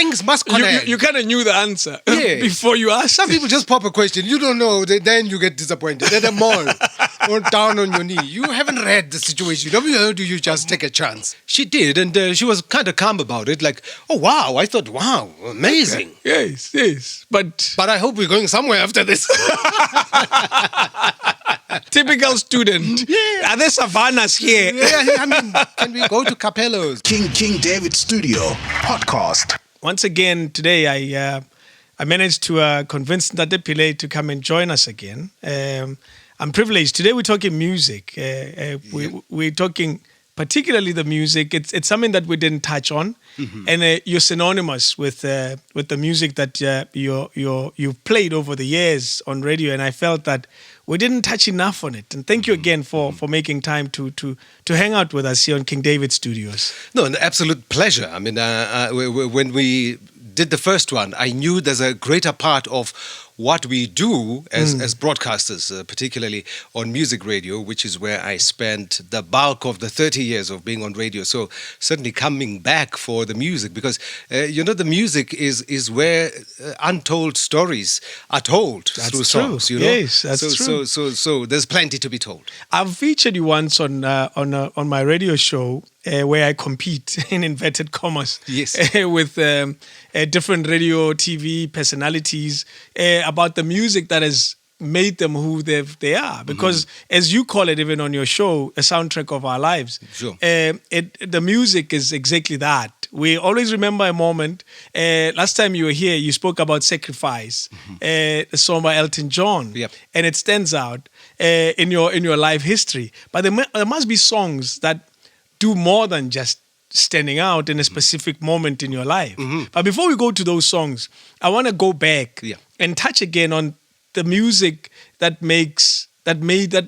things must connect. You kind of knew the answer before you asked. Some people just pop a question. You don't know. Then you get disappointed. At the mall or down on your knee. You haven't read the situation. Do you just take a chance? She did, and she was kind of calm about it. Like, oh, wow. I thought, wow, amazing. Yes. But I hope we're going somewhere after this. Typical student. Yeah. Are there savannas here? I mean, can we go to Capello's? KingDavidStudio podcast. Once again, today I managed to convince Ernest Pillay to come and join us again. I'm privileged. Today we're talking music. We're talking particularly the music. It's something that we didn't touch on, and you're synonymous with the music that you've played over the years on radio. And I felt that we didn't touch enough on it. And thank you again for making time to hang out with us here on King David Studios. No, an absolute pleasure. I mean, when we did the first one, I knew there's a greater part of what we do as broadcasters, particularly on music radio, which is where I spent the bulk of the 30 years of being on radio. So certainly coming back for the music, because, the music is where untold stories are told through songs. True. Yes, that's true. So there's plenty to be told. I've featured you once on my radio show where I compete, in inverted commas, with different radio, TV personalities about the music that has made them who they are. Because as you call it, even on your show, a soundtrack of our lives. Sure. The music is exactly that. We always remember a moment. Last time you were here, you spoke about Sacrifice, a song by Elton John. Yep. And it stands out in your life history. But there must be songs that do more than just standing out in a specific moment in your life. But before we go to those songs, I want to go back and touch again on the music that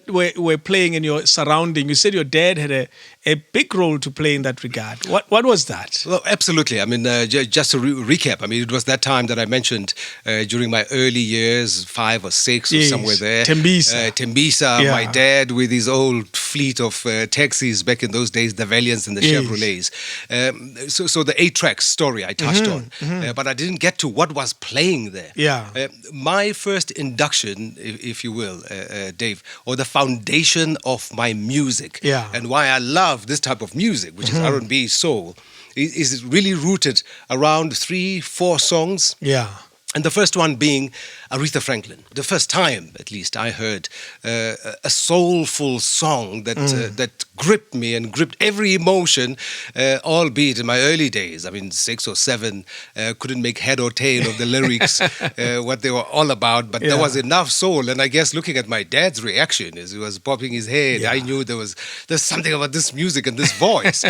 we're playing in your surrounding. You said your dad had a big role to play in that regard. What was that? Well, absolutely. I mean, just to recap, I mean, it was that time that I mentioned during my early years, 5 or 6 or somewhere there. Tembisa. My dad with his old fleet of taxis back in those days, the Valiants and the Chevrolets. So the 8-track story I touched on, but I didn't get to what was playing there. My first induction, if you will, Dave, or the foundation of my music, and why I love this type of music, which is R&B, soul, is really rooted around 3-4 songs. And the first one being Aretha Franklin. The first time, at least, I heard a soulful song that gripped me and gripped every emotion, albeit in my early days. I mean, 6 or 7, couldn't make head or tail of the lyrics, what they were all about, but there was enough soul. And I guess looking at my dad's reaction as he was popping his head, I knew there's something about this music and this voice.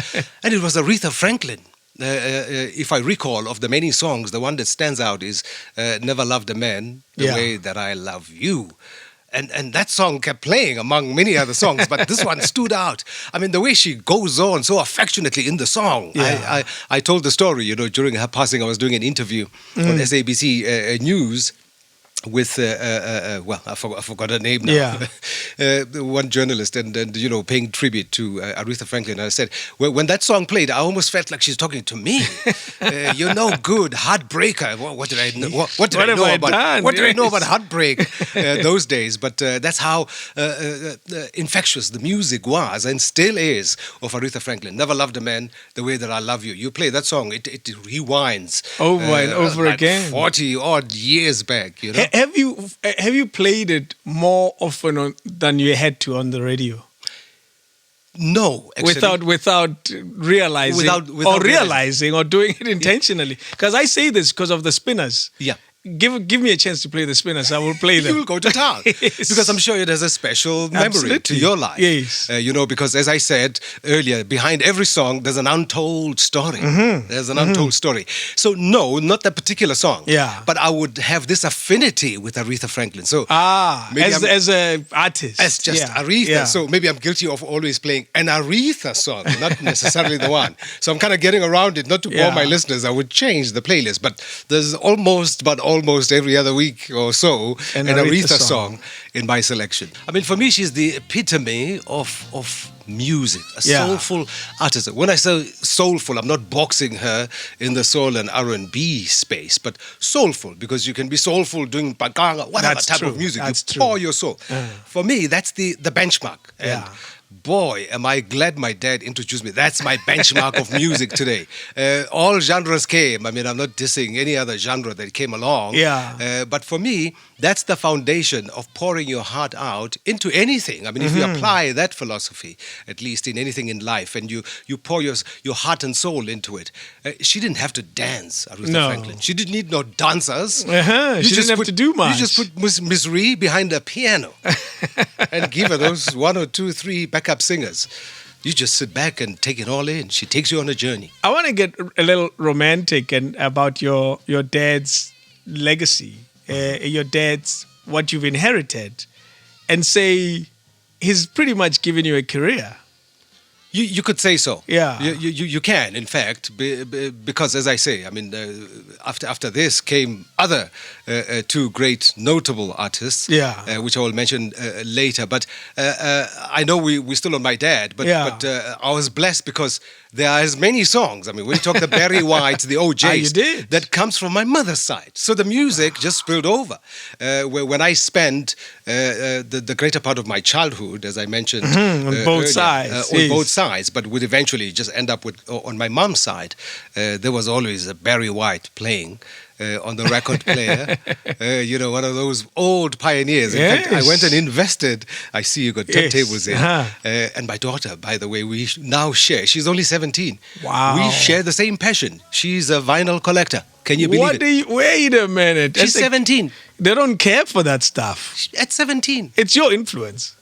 And it was Aretha Franklin. If I recall, of the many songs, the one that stands out is Never Loved a Man the Way That I Love You. And that song kept playing among many other songs, but this one stood out. I mean, the way she goes on so affectionately in the song. I told the story, during her passing, I was doing an interview on SABC News with, I forgot her name now, one journalist, and paying tribute to Aretha Franklin. And I said, when that song played, I almost felt like she's talking to me. You're no good, heartbreaker. What did I know? What did I know about heartbreak those days? But that's how infectious the music was and still is of Aretha Franklin. Never Loved a Man the Way That I Love You. You play that song, it rewinds over and over again. 40 odd years back, Have you played it more often than you had to on the radio? No, actually. Without realizing, realizing or doing it intentionally. Because I say this because of the Spinners. Give me a chance to play the Spinners. I will play them. You will go to town. Because I'm sure it has a special memory to your life. Yes. Because as I said earlier, behind every song, there's an untold story. There's an untold story. So no, not that particular song. But I would have this affinity with Aretha Franklin. So as an artist. As just Aretha. So maybe I'm guilty of always playing an Aretha song, not necessarily the one. So I'm kind of getting around it, not to bore my listeners. I would change the playlist. But there's almost, but almost every other week or so An an Aretha Aretha song song in my selection. I mean, for me, she's the epitome of music, a soulful artist. When I say soulful, I'm not boxing her in the soul and R&B space, but soulful, because you can be soulful doing baganga, whatever type of music. That's you true. pour your soul. For me, that's the benchmark. And boy, am I glad my dad introduced me. That's my benchmark of music today. All genres came. I mean, I'm not dissing any other genre that came along. But for me, that's the foundation of pouring your heart out into anything. I mean, if you apply that philosophy, at least in anything in life, and you pour your heart and soul into it. She didn't have to dance, Aretha Franklin. She didn't need no dancers. She didn't have to do much. You just put Miss Ree behind a piano and give her those 1 or 2, 3 backup singers. You just sit back and take it all in. She takes you on a journey. I want to get a little romantic and about your dad's legacy, your dad's what you've inherited, and say he's pretty much given you a career. You could say so. Yeah. You can, in fact, because as I say, I mean, after this came other 2 great notable artists, which I will mention later. But I know we're still on my dad, but I was blessed because there are as many songs. I mean, when you talk the Barry Whites, the OJs, that comes from my mother's side. So the music just spilled over. When I spent the greater part of my childhood, as I mentioned, on both sides, on both sides, but would eventually just end up with on my mom's side. There was always a Barry White playing on the record player. One of those old pioneers. In fact, I went and invested. I see you got turntables in. And my daughter, by the way, we now share. She's only 17. Wow. We share the same passion. She's a vinyl collector. Can you believe it? Wait a minute. She's 17. They don't care for that stuff. At 17. It's your influence.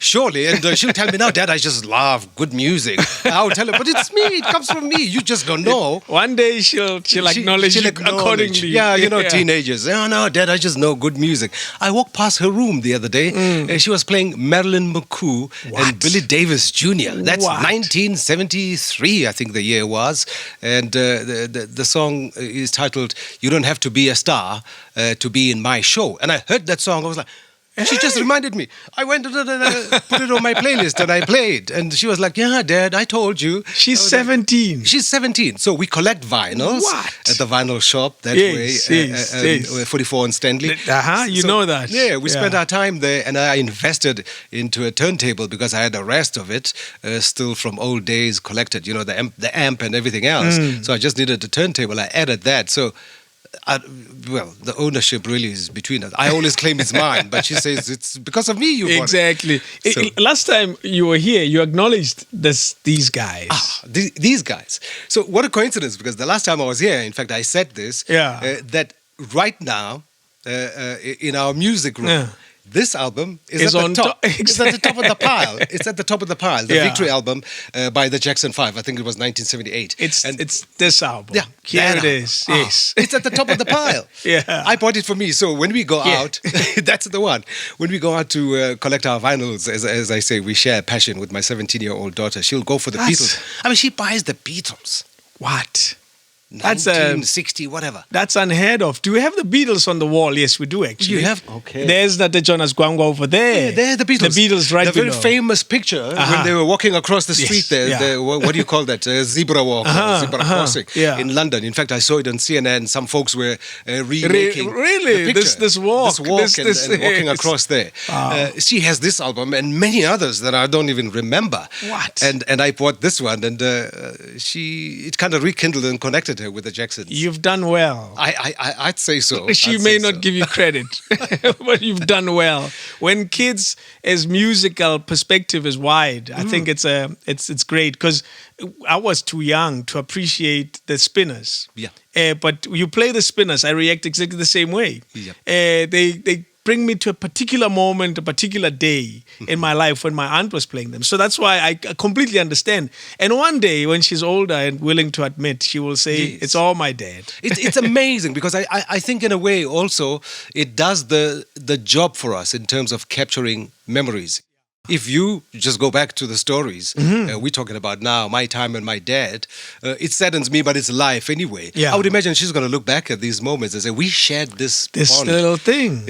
Surely, and she'll tell me now, Dad, I just love good music. I'll tell her, but it's me, it comes from me, you just don't know. One day she'll acknowledge you accordingly. Yeah, teenagers. Oh no, Dad, I just know good music. I walked past her room the other day, and she was playing Marilyn McCoo and Billy Davis Jr. That's 1973, I think the year was. And the song is titled, You Don't Have to Be a Star to Be in My Show. And I heard that song, I was like, she just reminded me. I went and put it on my playlist and I played. And she was like, yeah, Dad, I told you. She's 17. She's 17. So we collect vinyls at the vinyl shop that way, 44 on Stanley. You know that. Yeah, we spent our time there and I invested into a turntable because I had the rest of it still from old days collected, the amp and everything else. So I just needed a turntable. I added that. So the ownership really is between us. I always claim it's mine, but she says it's because of me you bought it. So, last time you were here, you acknowledged these guys. These guys. So what a coincidence, because the last time I was here, in fact, I said this, that right now in our music room, this album is at the top. It's at the top of the pile. It's at the top of the pile. The Victory album by the Jackson 5. I think it was 1978. It's this album. Yeah, here it is. Yes. It's at the top of the pile. I bought it for me. So when we go out, that's the one. When we go out to collect our vinyls, as I say, we share passion with my 17-year-old daughter. She'll go for the Beatles. I mean, she buys the Beatles. What? That's 1960, whatever. That's unheard of. Do we have the Beatles on the wall? Yes, we do actually. You have? Okay. There's the Jonas Gwangwa over there. Yeah, they're the Beatles. The Beatles right below. The very famous picture when they were walking across the street there. What do you call that? Zebra walk, zebra crossing in London. In fact, I saw it on CNN. Some folks were remaking the picture. This walk. This walk and walking across there. Wow. She has this album and many others that I don't even remember. What? And I bought this one and it kind of rekindled and connected her with the Jacksons. You've done well. I'd say so. She may not give you credit, but you've done well. When kids' musical perspective is wide, I think it's great because I was too young to appreciate the Spinners. Yeah. But you play the Spinners, I react exactly the same way. Yeah. They bring me to a particular moment, a particular day in my life when my aunt was playing them. So that's why I completely understand. And one day when she's older and willing to admit, she will say, it's all my dad. It's amazing because I think in a way also it does the job for us in terms of capturing memories. if you just go back to the stories we're talking about now, my time and my dad, it saddens me, but it's life anyway. Yeah. I would imagine she's going to look back at these moments and say, we shared this bond, little thing.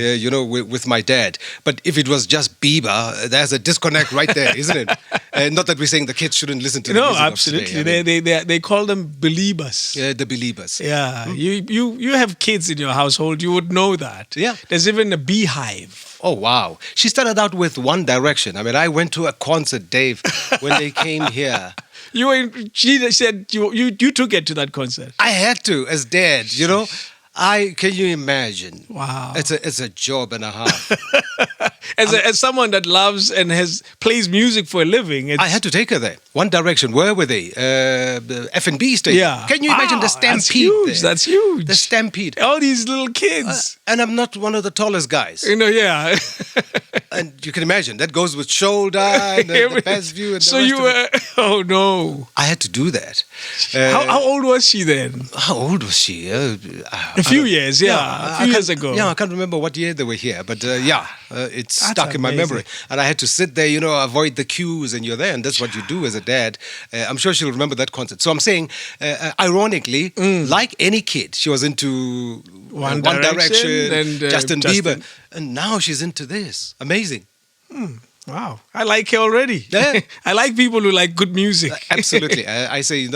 with my dad. But if it was just Bieber, there's a disconnect right there, isn't it? Not that we're saying the kids shouldn't listen to the music absolutely. of today. They call them believers. The believers. Yeah, you have kids in your household, you would know that. Yeah. There's even a beehive. Oh, wow. She started out with One Direction. I mean, I went to a concert, Dave, when they came here. She said you took it to that concert. I had to, as dad, can you imagine? Wow. It's a job and a half. As someone that loves and plays music for a living, I had to take her there. One Direction, where were they? The F&B station. Yeah. Can you imagine the stampede? That's huge. The stampede. All these little kids. And I'm not one of the tallest guys. Yeah. And you can imagine, that goes with shoulder and the best view. And so you were, oh no. I had to do that. How old was she then? How old was she? A few years, a few years ago. Yeah, I can't remember what year they were here, but it's stuck in my memory. And I had to sit there, avoid the queues, and you're there, and that's what you do as a dad. I'm sure she'll remember that concert. So I'm saying, ironically, like any kid, she was into One Direction and Justin Bieber, and now she's into this. Amazing. Wow, I like her already. Yeah. I like people who like good music. Absolutely. I say,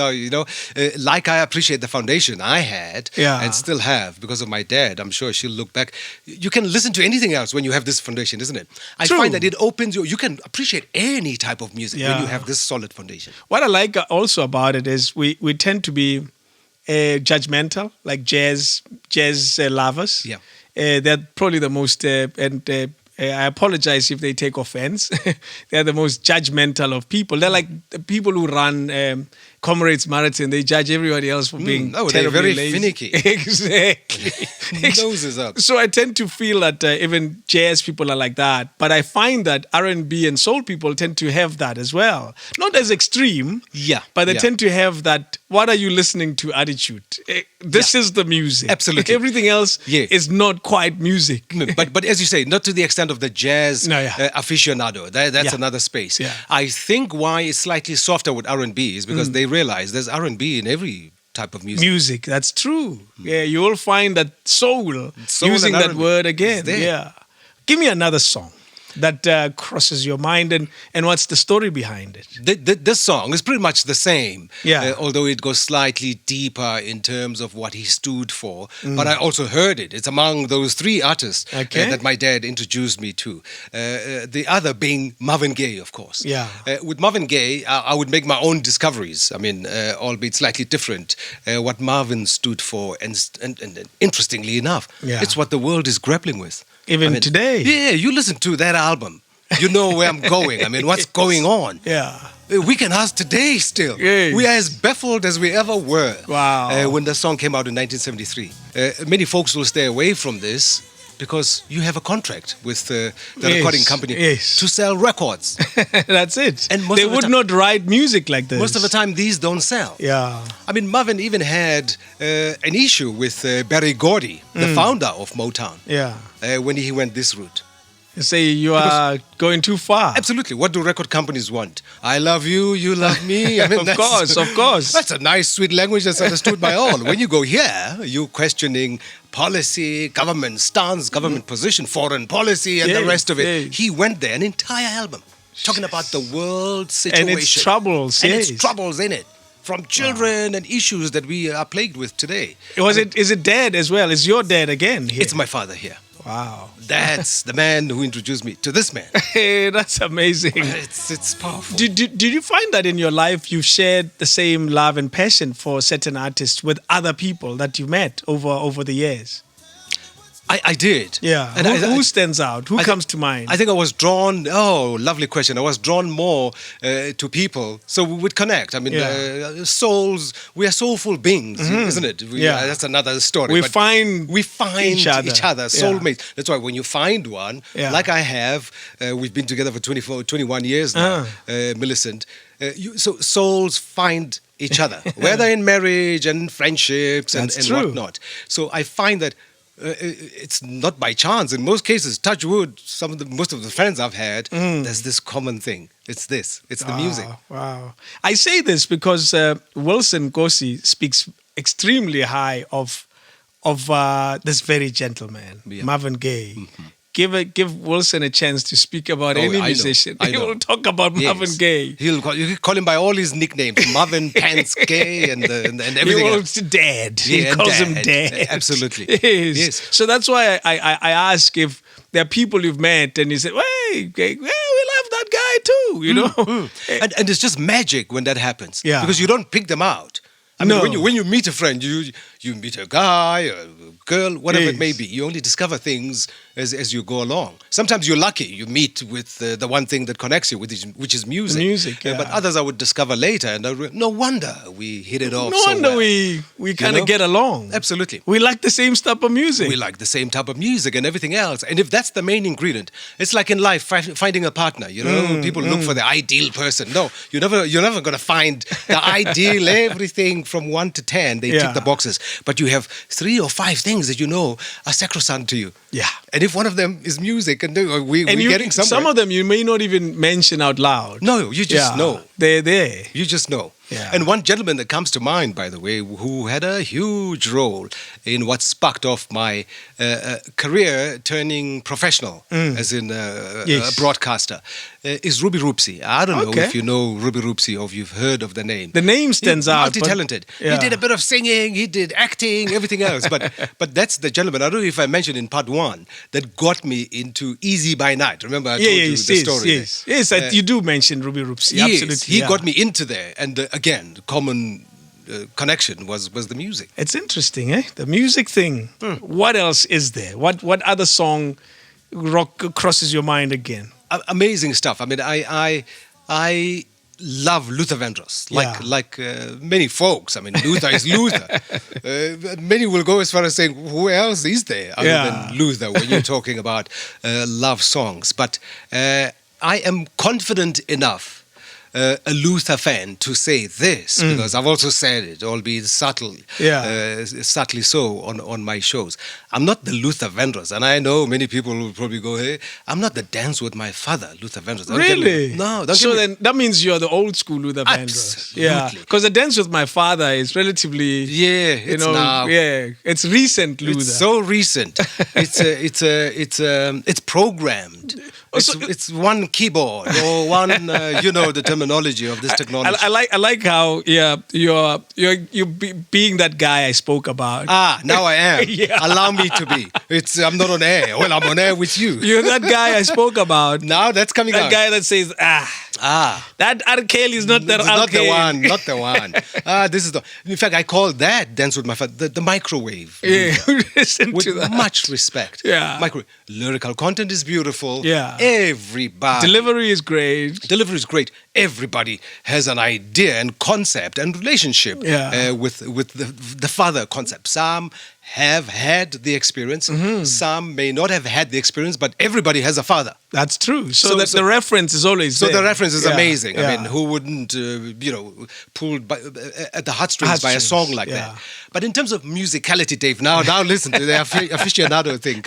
like I appreciate the foundation I had and still have because of my dad. I'm sure she'll look back. You can listen to anything else when you have this foundation, isn't it? I find that it opens you can appreciate any type of music when you have this solid foundation. What I like also about it is we tend to be judgmental, like jazz lovers. Yeah. They're probably the most, I apologize if they take offense. They're the most judgmental of people. They're like the people who run Comrades Marathon. They judge everybody else for being terribly they're very lazy. finicky. Exactly. Noses up. So I tend to feel that even jazz people are like that. But I find that R&B and soul people tend to have that as well. Not as extreme, but they tend to have that, what are you listening to attitude. This is the music. Absolutely. Everything else is not quite music. But as you say, not to the extent of the jazz aficionado. That's another space. Yeah. I think why it's slightly softer with R&B is because they realize there's R&B in every type of music. That's true. Yeah, you will find that soul using that word again. Yeah. Give me another song that crosses your mind, and what's the story behind it? This song is pretty much the same, although it goes slightly deeper in terms of what he stood for. But I also heard it. It's among those three artists that my dad introduced me to. The other being Marvin Gaye, of course. Yeah. With Marvin Gaye, I would make my own discoveries. I mean, albeit slightly different, what Marvin stood for. And interestingly enough, it's what the world is grappling with. Even today. Yeah, you listen to that album. You know where I'm going. I mean, what's going on? Yeah. We can ask today still. Yes. We are as baffled as we ever were. Wow. When the song came out in 1973. Many folks will stay away from this because you have a contract with the recording company to sell records. That's it. And they would not write music like this. Most of the time, these don't sell. Yeah. I mean, Marvin even had an issue with Berry Gordy, the founder of Motown. Yeah. When he went this route. You say you are going too far. Absolutely. What do record companies want? I love you, you love me. I mean, of course. That's a nice, sweet language that's understood by all. When you go here, you're questioning policy, government stance, government position, foreign policy, and the rest of it. He went there, an entire album, talking about the world situation. And its troubles. And its troubles in it. From children and issues that we are plagued with today. Is it dad as well? Is your dad again here? It's my father here. Wow. That's the man who introduced me to this man. Hey, that's amazing. It's powerful. Did you find that in your life you shared the same love and passion for certain artists with other people that you met over the years? I did. Yeah. And who stands out? Who comes to mind? I think I was drawn, lovely question. I was drawn more to people. So we would connect. I mean, souls, we are soulful beings, isn't it? That's another story. We find each other soulmates. That's why when you find one, like I have, we've been together for 21 years now, Millicent. So souls find each other, whether in marriage and friendships and whatnot. So I find that it's not by chance. In most cases, touch wood, most of the friends I've had, there's this common thing. It's this. It's the music. Wow. I say this because Wilson Kosi speaks extremely high of this very gentleman, Marvin Gaye. Mm-hmm. Give Wilson a chance to speak about any musician. He will talk about Marvin Gaye. You call him by all his nicknames, Marvin Pants Gaye and everything else. Dad. He calls him Dad. Absolutely. Yes. So that's why I ask if there are people you've met and you say, hey, we love that guy too, you know. And it's just magic when that happens. Yeah. Because you don't pick them out. I mean, when you meet a friend, you meet a guy, a girl, whatever it may be. You only discover things as you go along. Sometimes you're lucky. You meet with the one thing that connects you, which is music. Music, yeah. But others I would discover later. And no wonder we hit it off No wonder we kind of get along. Absolutely. We like the same type of music. We like the same type of music and everything else. And if that's the main ingredient, it's like in life, finding a partner. You know, people look for the ideal person. No, you're never going to find the ideal everything from 1 to 10. They tick the boxes. But you have 3 or 5 things that you know are sacrosanct to you. Yeah. And if one of them is music, and we're getting somewhere. Some of them you may not even mention out loud. No, you just know. They're there. You just know. Yeah. And one gentleman that comes to mind, by the way, who had a huge role in what sparked off my career turning professional, as in a broadcaster, is Ruby Roopsy. I don't know if you know Ruby Roopsy or if you've heard of the name. The name stands out. Multi-talented. He did a bit of singing, he did acting, everything else. But that's the gentleman, I don't know if I mentioned in part 1, that got me into Easy by Night. Remember I told you the story? Yes, you do mention Ruby Roopsy. Yes, absolutely. He got me into there. And again, the common connection was the music. It's interesting, eh? The music thing. What else is there? What other song rock crosses your mind again? Amazing stuff. I mean, I love Luther Vandross, like many folks. I mean, Luther is Luther. Many will go as far as saying, who else is there other than Luther when you're talking about love songs? But I am confident enough a Luther fan to say this, because I've also said it, albeit subtly so on my shows. I'm not the Luther Vandross, and I know many people will probably go, hey, I'm not the Dance with My Father, Luther Vandross. Really? No. Then that means you're the old school Luther Vandross. Absolutely. Yeah, because the Dance with My Father is relatively, it's recent Luther. It's so recent. It's programmed. It's one keyboard or one, the terminology of this technology. I like how you're being that guy I spoke about. Now I am. Allow me to be. I'm not on air. Well, I'm on air with you. You're that guy I spoke about. Now that's coming out. That guy that says, that R. Kelly is not the R. Kelly. Not the one. This is in fact, I call that Dance with My Father the microwave. Yeah, listen with to that. Much respect. Yeah. Lyrical content is beautiful. Yeah. Everybody. Delivery is great. Everybody has an idea and concept and relationship with the father concept. Some have had the experience. Some may not have had the experience, but everybody has a father. That's true. So the reference is always there. So the reference is amazing. I mean, who wouldn't, pulled at the heartstrings by a song like that? But in terms of musicality, Dave, now listen to the aficionado thing.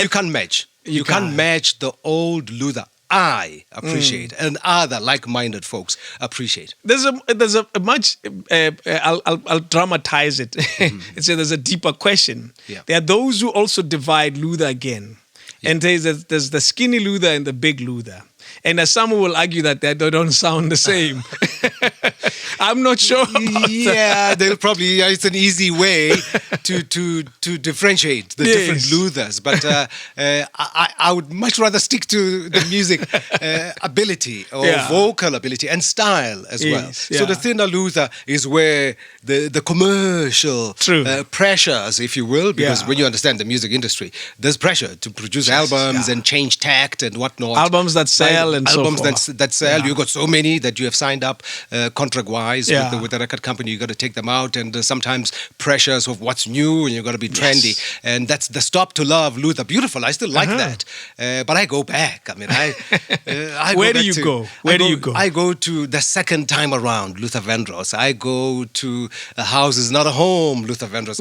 You can't match. You can't match the old Luther. I appreciate, and other like-minded folks appreciate. There's a much. I'll dramatize it. And say there's a deeper question. Yeah. There are those who also divide Luther again, and there's the skinny Luther and the big Luther. And as some will argue that they don't sound the same. I'm not sure about that. They'll probably. It's an easy way to differentiate the different Luthers. But I would much rather stick to the music ability or vocal ability and style as well. So the thinner Luther is where the commercial pressures, if you will, because when you understand the music industry, there's pressure to produce albums and change tact and whatnot. Albums that sell and so albums forth. that sell. You got so many that you have signed up contract-wise with the record company. You got to take them out, and sometimes pressures of what's new, and you got to be trendy. And that's the Stop to Love, Luther. Beautiful. I still like that, but I go back. I mean, I Where do you go? Where do you go? I go to the second time around, Luther Vandross. I go to A House Is Not a Home, Luther Vandross.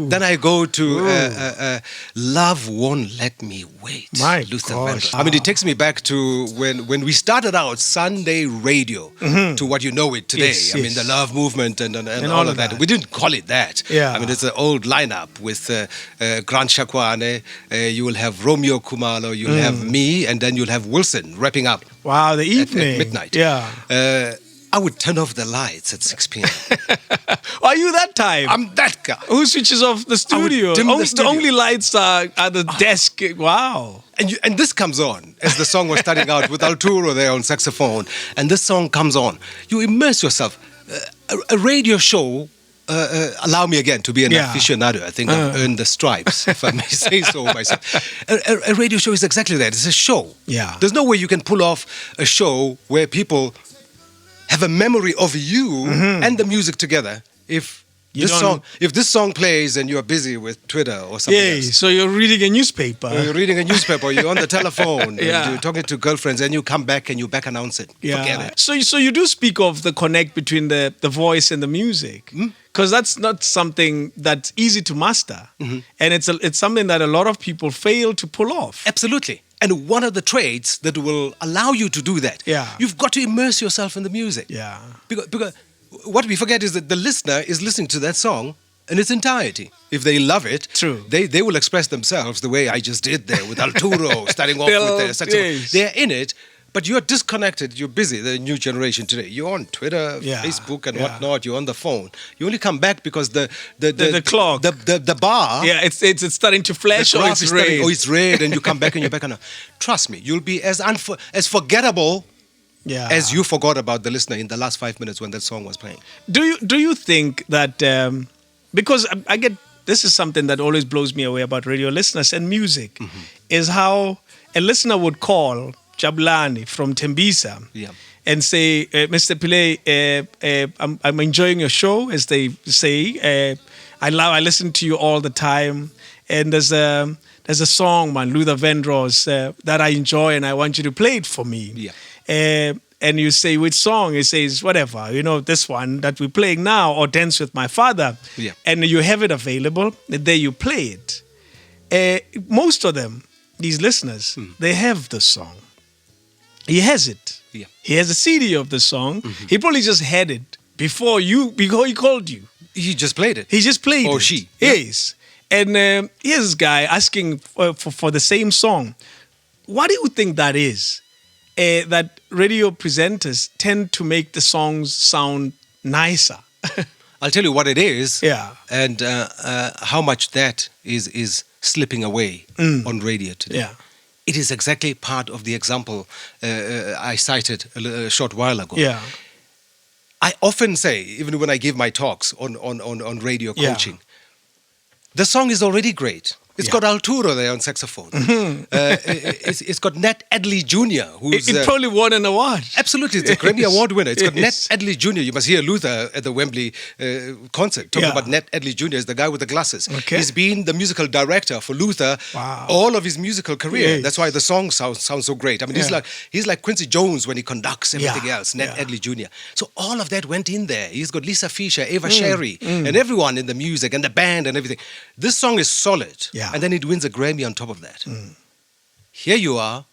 Then I go to Love Won't Let Me Wait, Luther Vandross. I mean, it takes me back to when we started out Sunday radio to what you know it today. I mean, the love movement and all of that. We didn't call it that. I mean, it's an old lineup with Grant Shakwane, you will have Romeo Kumalo, you'll have me, and then you'll have Wilson wrapping up. Wow, the evening. At midnight. Yeah. I would turn off the lights at 6 p.m. Are you that type? I'm that guy. Who switches off the studio? The only lights are at the desk. Wow. And this comes on as the song was starting out with Arturo there on saxophone. And this song comes on. You immerse yourself. A radio show, allow me again to be an aficionado. I think I've earned the stripes, if I may say so myself. A radio show is exactly that. It's a show. Yeah. There's no way you can pull off a show where people have a memory of you and the music together if this song plays and you're busy with Twitter or something else. So you're reading a newspaper. You're reading a newspaper, you're on the telephone, and you're talking to girlfriends, and you come back and you back announce it. Forget it. So you do speak of the connect between the voice and the music. Because that's not something that's easy to master. And it's something that a lot of people fail to pull off. Absolutely. And one of the traits that will allow you to do that, you've got to immerse yourself in the music. Yeah. Because what we forget is that the listener is listening to that song in its entirety. If they love it, they will express themselves the way I just did there with Arturo, starting off with their saxophone. They're in it, but you're disconnected. You're busy, the new generation today. You're on Twitter, Facebook, and whatnot. You're on the phone. You only come back because the clock, the bar. Yeah, it's starting to flash. The graph is red. It's red, and you come back and you're back on. Trust me, you'll be as forgettable as you forgot about the listener in the last 5 minutes when that song was playing. Do you think that because I get this is something that always blows me away about radio listeners and music is how a listener would call Jabulani from Tembisa and say, Mr. Pillay, I'm enjoying your show, as they say. I listen to you all the time, and there's a song, man, Luther Vandross, that I enjoy, and I want you to play it for me. And you say, which song? He says, whatever, this one that we're playing now, or Dance with My Father. And you have it available, and there you play it. Most of them, these listeners, they have the song. He has it. He has a CD of the song. He probably just had it before he called you. He just played it. He just played it. Or she. Yes. And here's this guy asking for the same song. What do you think that is? That radio presenters tend to make the songs sound nicer. I'll tell you what it is. And how much that is slipping away on radio today. It is exactly part of the example I cited a short while ago. I often say, even when I give my talks on radio coaching, the song is already great. It's got Arturo there on saxophone. It's got Nat Adley Jr., who's... It probably won an award. Absolutely, it's a Grammy Award winner. It's got Nat Adley Jr. You must hear Luther at the Wembley concert. Talking about Nat Adley Jr. is the guy with the glasses. He's been the musical director for Luther all of his musical career. That's why the song sounds so great. I mean, he's like Quincy Jones when he conducts everything else, Nat Adley Jr. So all of that went in there. He's got Lisa Fisher, Ava Sherry, and everyone in the music and the band and everything. This song is solid. And then it wins a Grammy on top of that. Here you are,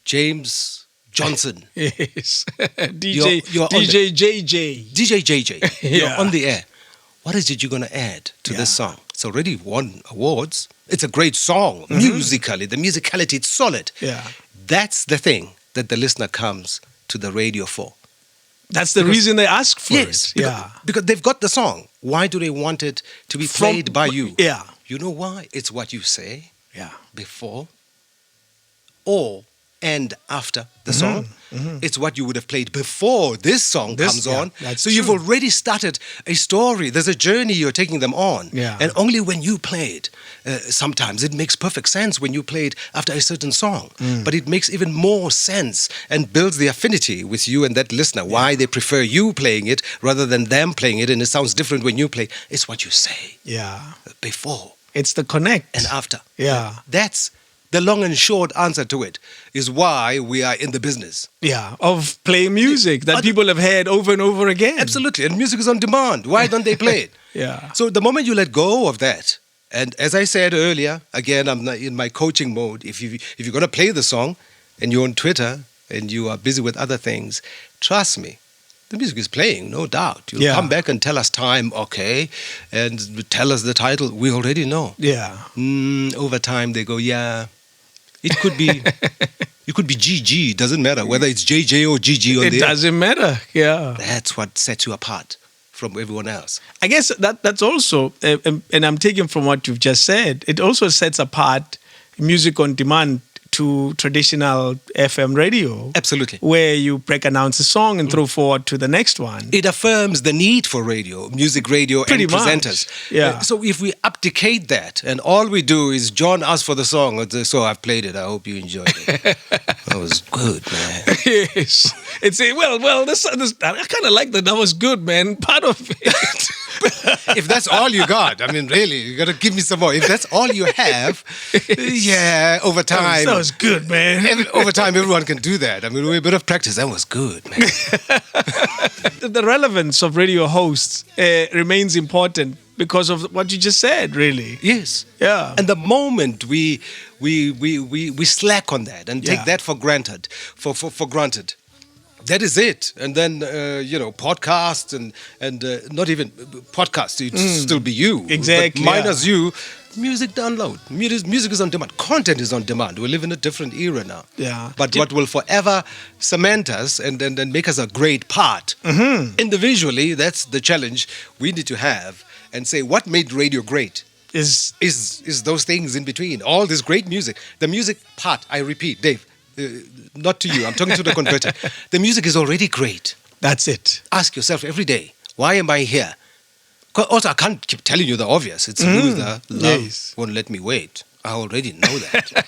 James Johnson. Yes. DJ JJ. DJ JJ. You're on the air. What is it you're going to add to this song? It's already won awards. It's a great song. Musically, the musicality, it's solid. That's the thing that the listener comes to the radio for. That's the reason they ask for it. Because they've got the song. Why do they want it to be played by you? You know why? It's what you say before, or and after the song. It's what you would have played before this song comes on. So you've already started a story. There's a journey you're taking them on. And only when you play it, sometimes it makes perfect sense when you play it after a certain song. But it makes even more sense and builds the affinity with you and that listener. Why they prefer you playing it rather than them playing it. And it sounds different when you play. It's what you say before. It's the connect. And after. That's the long and short answer to it, is why we are in the business. Of playing music that people have heard over and over again. Absolutely. And music is on demand. Why don't they play it? So the moment you let go of that, and as I said earlier, again, I'm in my coaching mode. If you're going to play the song and you're on Twitter and you are busy with other things, trust me, the music is playing, no doubt. You'll come back and tell us time, okay, and tell us the title. We already know. Over time, they go, it could be GG. Doesn't matter whether it's JJ or GG on there. It doesn't matter. That's what sets you apart from everyone else. I guess that's also, and I'm taking from what you've just said, it also sets apart music on demand to traditional FM radio. Absolutely. Where you announce a song and throw forward to the next one. It affirms the need for radio, music radio, and presenters. So if we abdicate that and all we do is John asked for the song, so I've played it, I hope you enjoyed it. That was good, man. Yes. It's this I kind of like that. That was good, man. Part of it. If that's all you got, I mean, really, you got to give me some more. If that's all you have, over time. That was good, man. Over time, everyone can do that. I mean, with a bit of practice, that was good, man. The relevance of radio hosts remains important because of what you just said, really. Yes. And the moment we slack on that and take that for granted, for granted, that is it. And then, podcasts and not even podcasts, it'd still be you. Exactly. But minus you, music download. Music is on demand. Content is on demand. We live in a different era now. But what will forever cement us and make us a great part, individually, that's the challenge we need to have and say, what made radio great? Is those things in between. All this great music. The music part, I repeat, Dave, not to you, I'm talking to the converter. The music is already great. That's it. Ask yourself every day, why am I here? Also, I can't keep telling you the obvious. It's Luther, love won't let me wait. I already know that.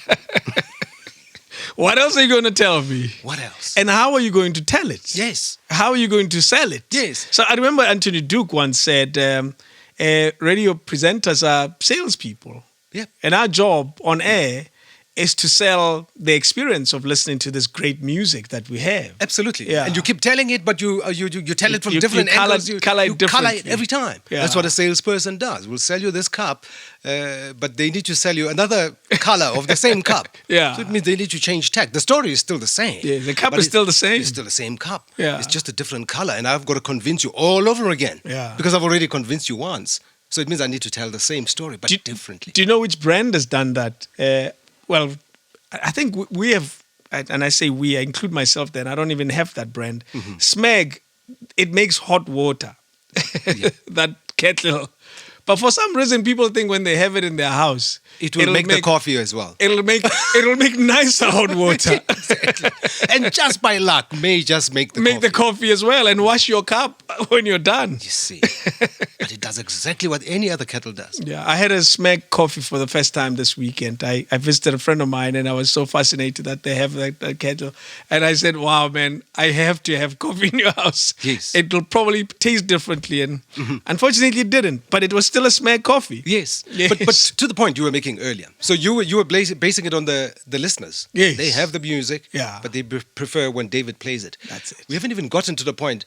What else are you going to tell me? What else? And how are you going to tell it? Yes. How are you going to sell it? Yes. So I remember Anthony Duke once said, radio presenters are salespeople. And our job on air is to sell the experience of listening to this great music that we have. Absolutely. And you keep telling it, but you tell it from different angles. You color it every time. That's what a salesperson does. We'll sell you this cup, but they need to sell you another color of the same cup. So it means they need to change tack. The story is still the same. The cup is still the same. It's still the same cup. It's just a different color. And I've got to convince you all over again. Because I've already convinced you once. So it means I need to tell the same story, but differently. Do you know which brand has done that? Well, I think we have, and I say we, I include myself there, and I don't even have that brand. Smeg, it makes hot water, that kettle. But for some reason, people think when they have it in their house, it'll make the coffee as well. It'll make nicer hot water. Exactly. And just by luck, may just make the coffee as well, and wash your cup when you're done. You see. But it does exactly what any other kettle does. I had a Smeg coffee for the first time this weekend. I visited a friend of mine, and I was so fascinated that they have that kettle. And I said, wow, man, I have to have coffee in your house. Yes. It'll probably taste differently. And unfortunately, it didn't. But it was still a Smeg coffee. Yes. But to the point you were making earlier. So you were basing it on the listeners. Yes. They have the music, but they prefer when David plays it. That's it. We haven't even gotten to the point.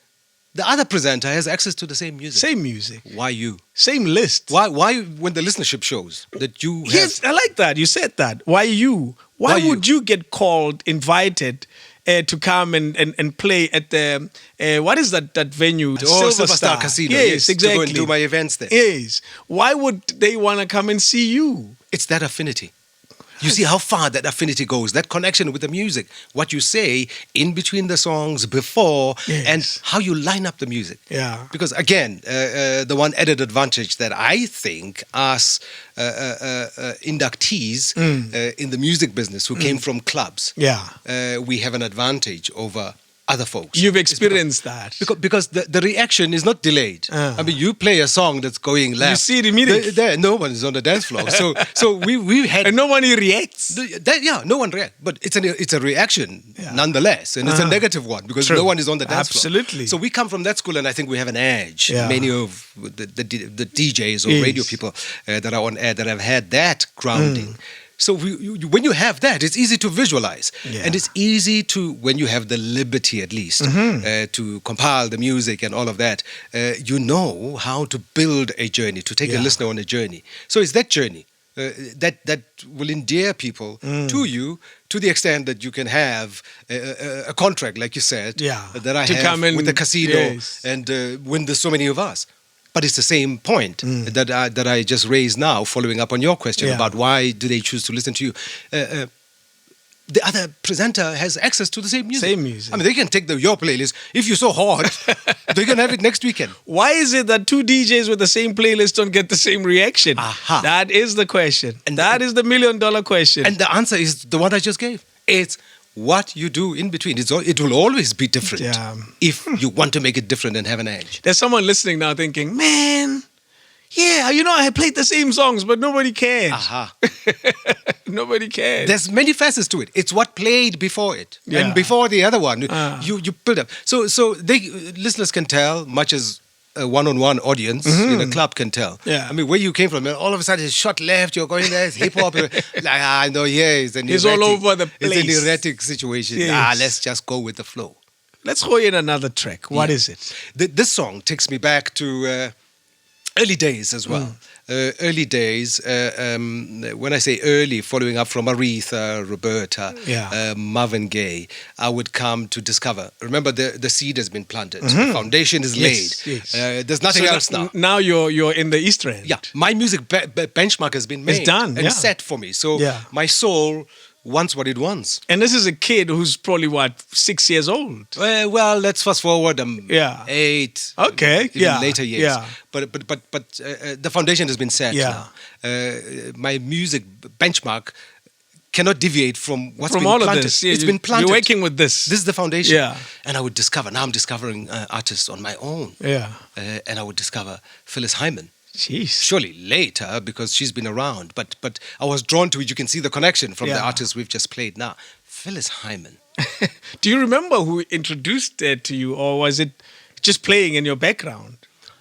The other presenter has access to the same music. Same music. Why you? Same list. Why when the listenership shows that you have... Yes, I like that. You said that. Why you? Why would you get called, invited to come and play at the... what is that venue? Silver Star Casino. Yes, exactly. To go and do my events there. Yes. Why would they want to come and see you? It's that affinity. You see how far that affinity goes, that connection with the music, what you say in between the songs before, and how you line up the music. Yeah. Because again, the one added advantage that I think us inductees in the music business who came from clubs, we have an advantage over other folks. You've experienced that. Because the reaction is not delayed. I mean, you play a song that's going left. You see it immediately. There, no one is on the dance floor. So we had... And no one reacts. No one reacts. But it's a reaction nonetheless. And it's a negative one because no one is on the dance floor. Absolutely. So we come from that school and I think we have an edge. Yeah. Many of the DJs or radio people that are on air that have had that grounding. So when you have that, it's easy to visualize. Yeah. And it's easy to, when you have the liberty at least, to compile the music and all of that, you know how to build a journey, to take a listener on a journey. So it's that journey that will endear people to you to the extent that you can have a contract, like you said, that I have with the casino and when there's so many of us. But it's the same point that I just raised now, following up on your question about why do they choose to listen to you. The other presenter has access to the same music. Same music. I mean, they can take your playlist. If you're so hot, they can have it next weekend. Why is it that two DJs with the same playlist don't get the same reaction? That is the question. And that is the $1 million question. And the answer is the one I just gave. It's what you do in between. It will always be different if you want to make it different and have an edge. There's someone listening now thinking, man, I played the same songs, but nobody cares. Nobody cares. There's many facets to it. It's what played before it. And before the other one, you build up. So listeners can tell, much as a one-on-one audience in a club can tell. Yeah. I mean, where you came from, all of a sudden it's shot left, you're going there, it's hip-hop. I know, it's all over the place. It's an erratic situation. Yes. Let's just go with the flow. Let's go in another track. What is it? This song takes me back to early days as well. Early days, when I say early, following up from Aretha, Roberta, Marvin Gaye, I would come to discover. Remember, the seed has been planted. The foundation is laid. Yes. There's nothing else now. Now you're in the East End. Yeah, my music benchmark has been made. It's done. And set for me. So my soul wants what it wants. And this is a kid who's probably, 6 years old? Well, let's fast forward. 8. Okay. Even later years. Yeah. But the foundation has been set now. My music benchmark cannot deviate from what's been planted. All of this. It's been planted. You're working with this. This is the foundation. Yeah. And I would discover. Now I'm discovering artists on my own. Yeah. And I would discover Phyllis Hyman. Jeez. Surely later, because she's been around. But I was drawn to it. You can see the connection from the artists we've just played now. Phyllis Hyman. Do you remember who introduced it to you, or was it just playing in your background?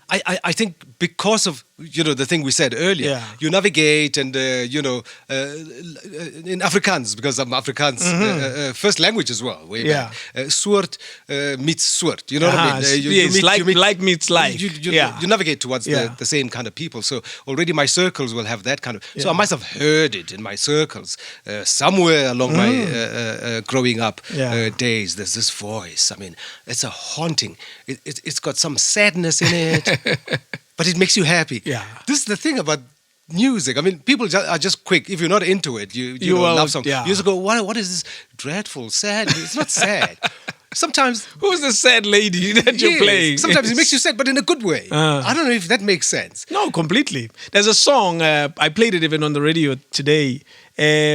I think because of, the thing we said earlier, you navigate and, in Afrikaans, because I'm Afrikaans, first language as well, way back. Soort meets soort, you know what I mean? Like meets like. You navigate towards the same kind of people. So already my circles will have that kind of... So I must have heard it in my circles somewhere along my growing up days. There's this voice. I mean, it's a haunting. It's got some sadness in it. But it makes you happy. Yeah. This is the thing about music. I mean, people are just quick. If you're not into it, you love something. You just go, what is this dreadful, sad? It's not sad. Sometimes... Who's the sad lady that you're playing? Sometimes it makes you sad, but in a good way. I don't know if that makes sense. No, completely. There's a song, I played it even on the radio today.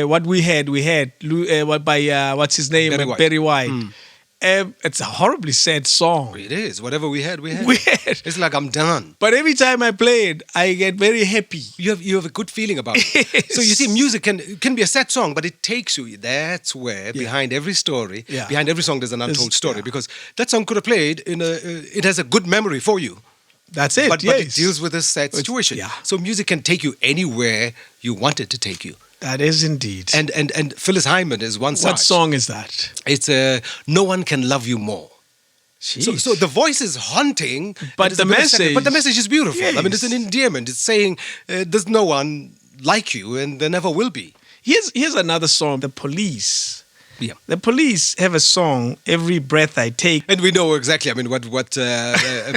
What we had by, what's his name? Barry White. It's a horribly sad song. It is. Whatever we had. It's like I'm done. But every time I play it, I get very happy. You have a good feeling about it. Yes. So you see, music can be a sad song, but it takes you. That's where behind every story, behind every song, there's an untold story. Because that song could have played it has a good memory for you. That's it. But it deals with a sad situation. So music can take you anywhere you want it to take you. That is indeed. And Phyllis Hyman is one side. What song is that? It's No One Can Love You More. So the voice is haunting, but the message is beautiful. Yes. I mean, it's an endearment. It's saying there's no one like you, and there never will be. Here's another song, The Police. Yeah. The Police have a song, Every Breath I Take. And we know exactly, what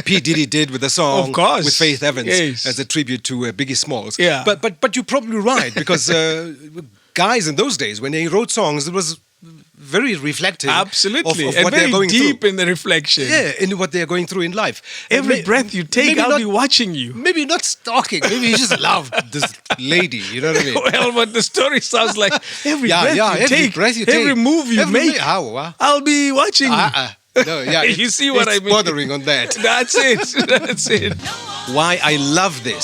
P. Diddy did with the song, of course, with Faith Evans as a tribute to Biggie Smalls. Yeah. But you're probably right, because guys in those days, when they wrote songs, it was very reflective. Absolutely. Of and what very they're going deep through. in the reflection. Yeah, in what they're going through in life. Every breath you take, I'll be watching you. Maybe not stalking. Maybe you just love this lady. You know what I mean? Well, but the story sounds like every breath you take, every move you make, I'll be watching you. No, yeah, you see what I mean? Bordering on that. That's it. That's it. Why I love this.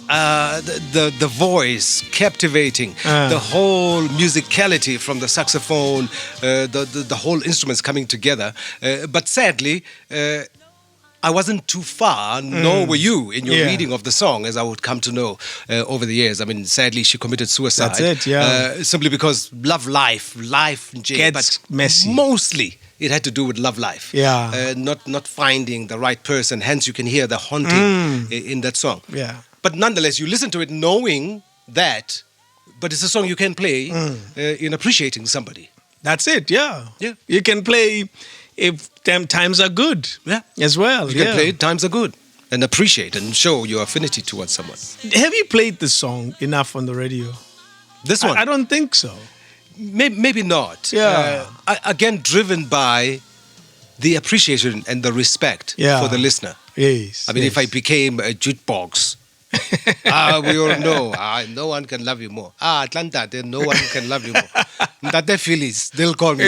The voice captivating, the whole musicality from the saxophone, the whole instruments coming together. But sadly, I wasn't too far, nor were you in your reading of the song, as I would come to know over the years. I mean, sadly, she committed suicide. That's it, simply because life, gets messy. Mostly, it had to do with love life. Yeah. Not finding the right person. Hence, you can hear the haunting in that song. Yeah. But nonetheless, you listen to it knowing that, but it's a song you can play in appreciating somebody. That's it, yeah. Yeah. You can play if times are good as well. You can play it, times are good, and appreciate and show your affinity towards someone. Have you played this song enough on the radio? This one? I don't think so. Maybe not. Yeah. Again, driven by the appreciation and the respect for the listener. Yes. I mean, if I became a jukebox, we all know. No one can love you more. Atlanta, no one can love you more. That Phyllis, they'll call me.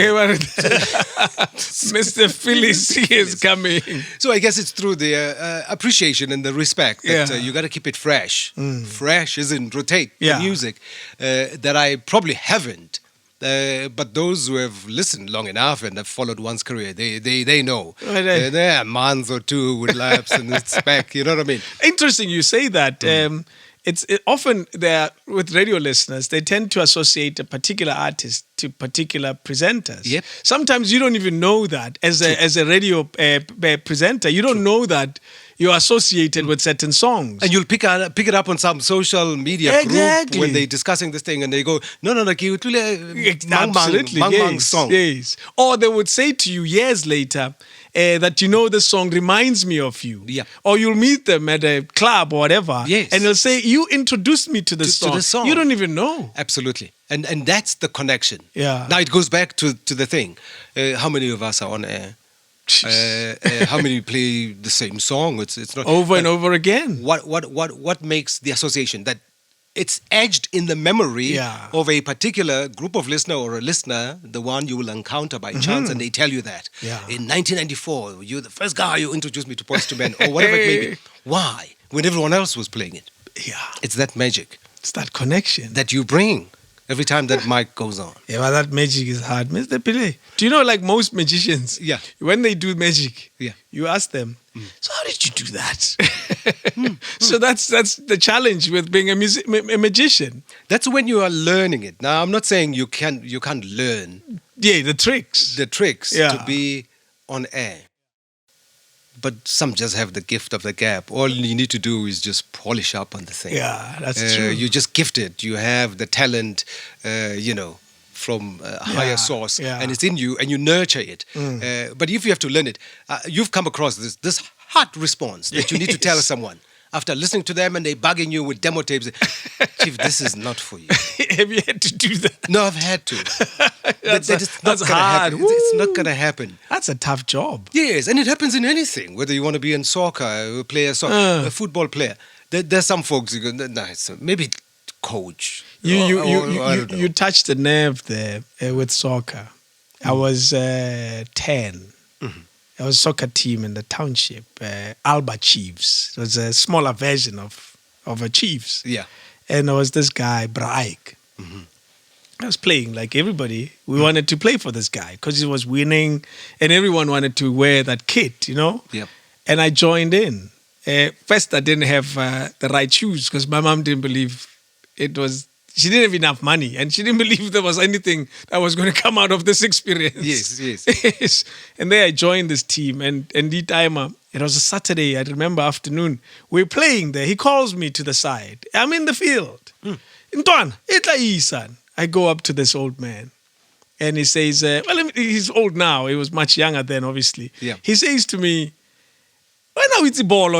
Mr. Phyllis is coming. So I guess it's through the appreciation and the respect that you got to keep it fresh. Fresh as in rotate the music that I probably haven't. But those who have listened long enough and have followed one's career, they know. They're a month or two with lapse and it's back. You know what I mean? Interesting you say that. It's often with radio listeners, they tend to associate a particular artist to particular presenters. Yep. Sometimes you don't even know that as a radio presenter. You don't know that you're associated with certain songs. And you'll pick it up on some social media group when they're discussing this thing and they go, no, absolutely, song. Yes. Or they would say to you years later that this song reminds me of you. Yeah. Or you'll meet them at a club or whatever. Yes. And they'll say, you introduced me to the song. You don't even know. Absolutely. And that's the connection. Yeah. Now it goes back to the thing. How many of us are on air? How many play the same song? It's not over and over again. What makes the association that it's edged in the memory of a particular group of listener or a listener, the one you will encounter by chance, and they tell you that in 1994 you're the first guy who introduced me to Boyz II Men or whatever it may be. Why? When everyone else was playing it. Yeah, it's that magic. It's that connection that you bring every time that mic goes on. Yeah, but that magic is hard. Mr. Pillay, do you know, like most magicians, when they do magic, you ask them, so how did you do that? So that's the challenge with being a magician. That's when you are learning it. Now, I'm not saying you can't learn. Yeah, the tricks. To be on air. But some just have the gift of the gap. All you need to do is just polish up on the thing. Yeah, that's true. You're just gifted. You have the talent, from a higher source, and it's in you, and you nurture it. But if you have to learn it, you've come across this hot response that you need to tell someone. After listening to them and they bugging you with demo tapes, Chief, this is not for you. Have you had to do that? No, I've had to. That's not hard. It's not going to happen. That's a tough job. Yes, and it happens in anything. Whether you want to be in soccer, a football player. There's some folks who go, maybe coach. You touched the nerve there with soccer. I was 10. I was a soccer team in the township, Alba Chiefs. It was a smaller version of a Chiefs. Yeah. And there was this guy, Braik. I was playing like everybody. We wanted to play for this guy because he was winning and everyone wanted to wear that kit, Yeah. And I joined in. First, I didn't have the right shoes because my mom didn't believe she didn't have enough money and she didn't believe there was anything that was going to come out of this experience. Yes. And then I joined this team and the timer, it was a Saturday, I remember afternoon. We're playing there. He calls me to the side. I'm in the field. Ntwana, etla isan. I go up to this old man and he says, he's old now. He was much younger then, obviously. Yeah. He says to me, "Why now it's a ball?"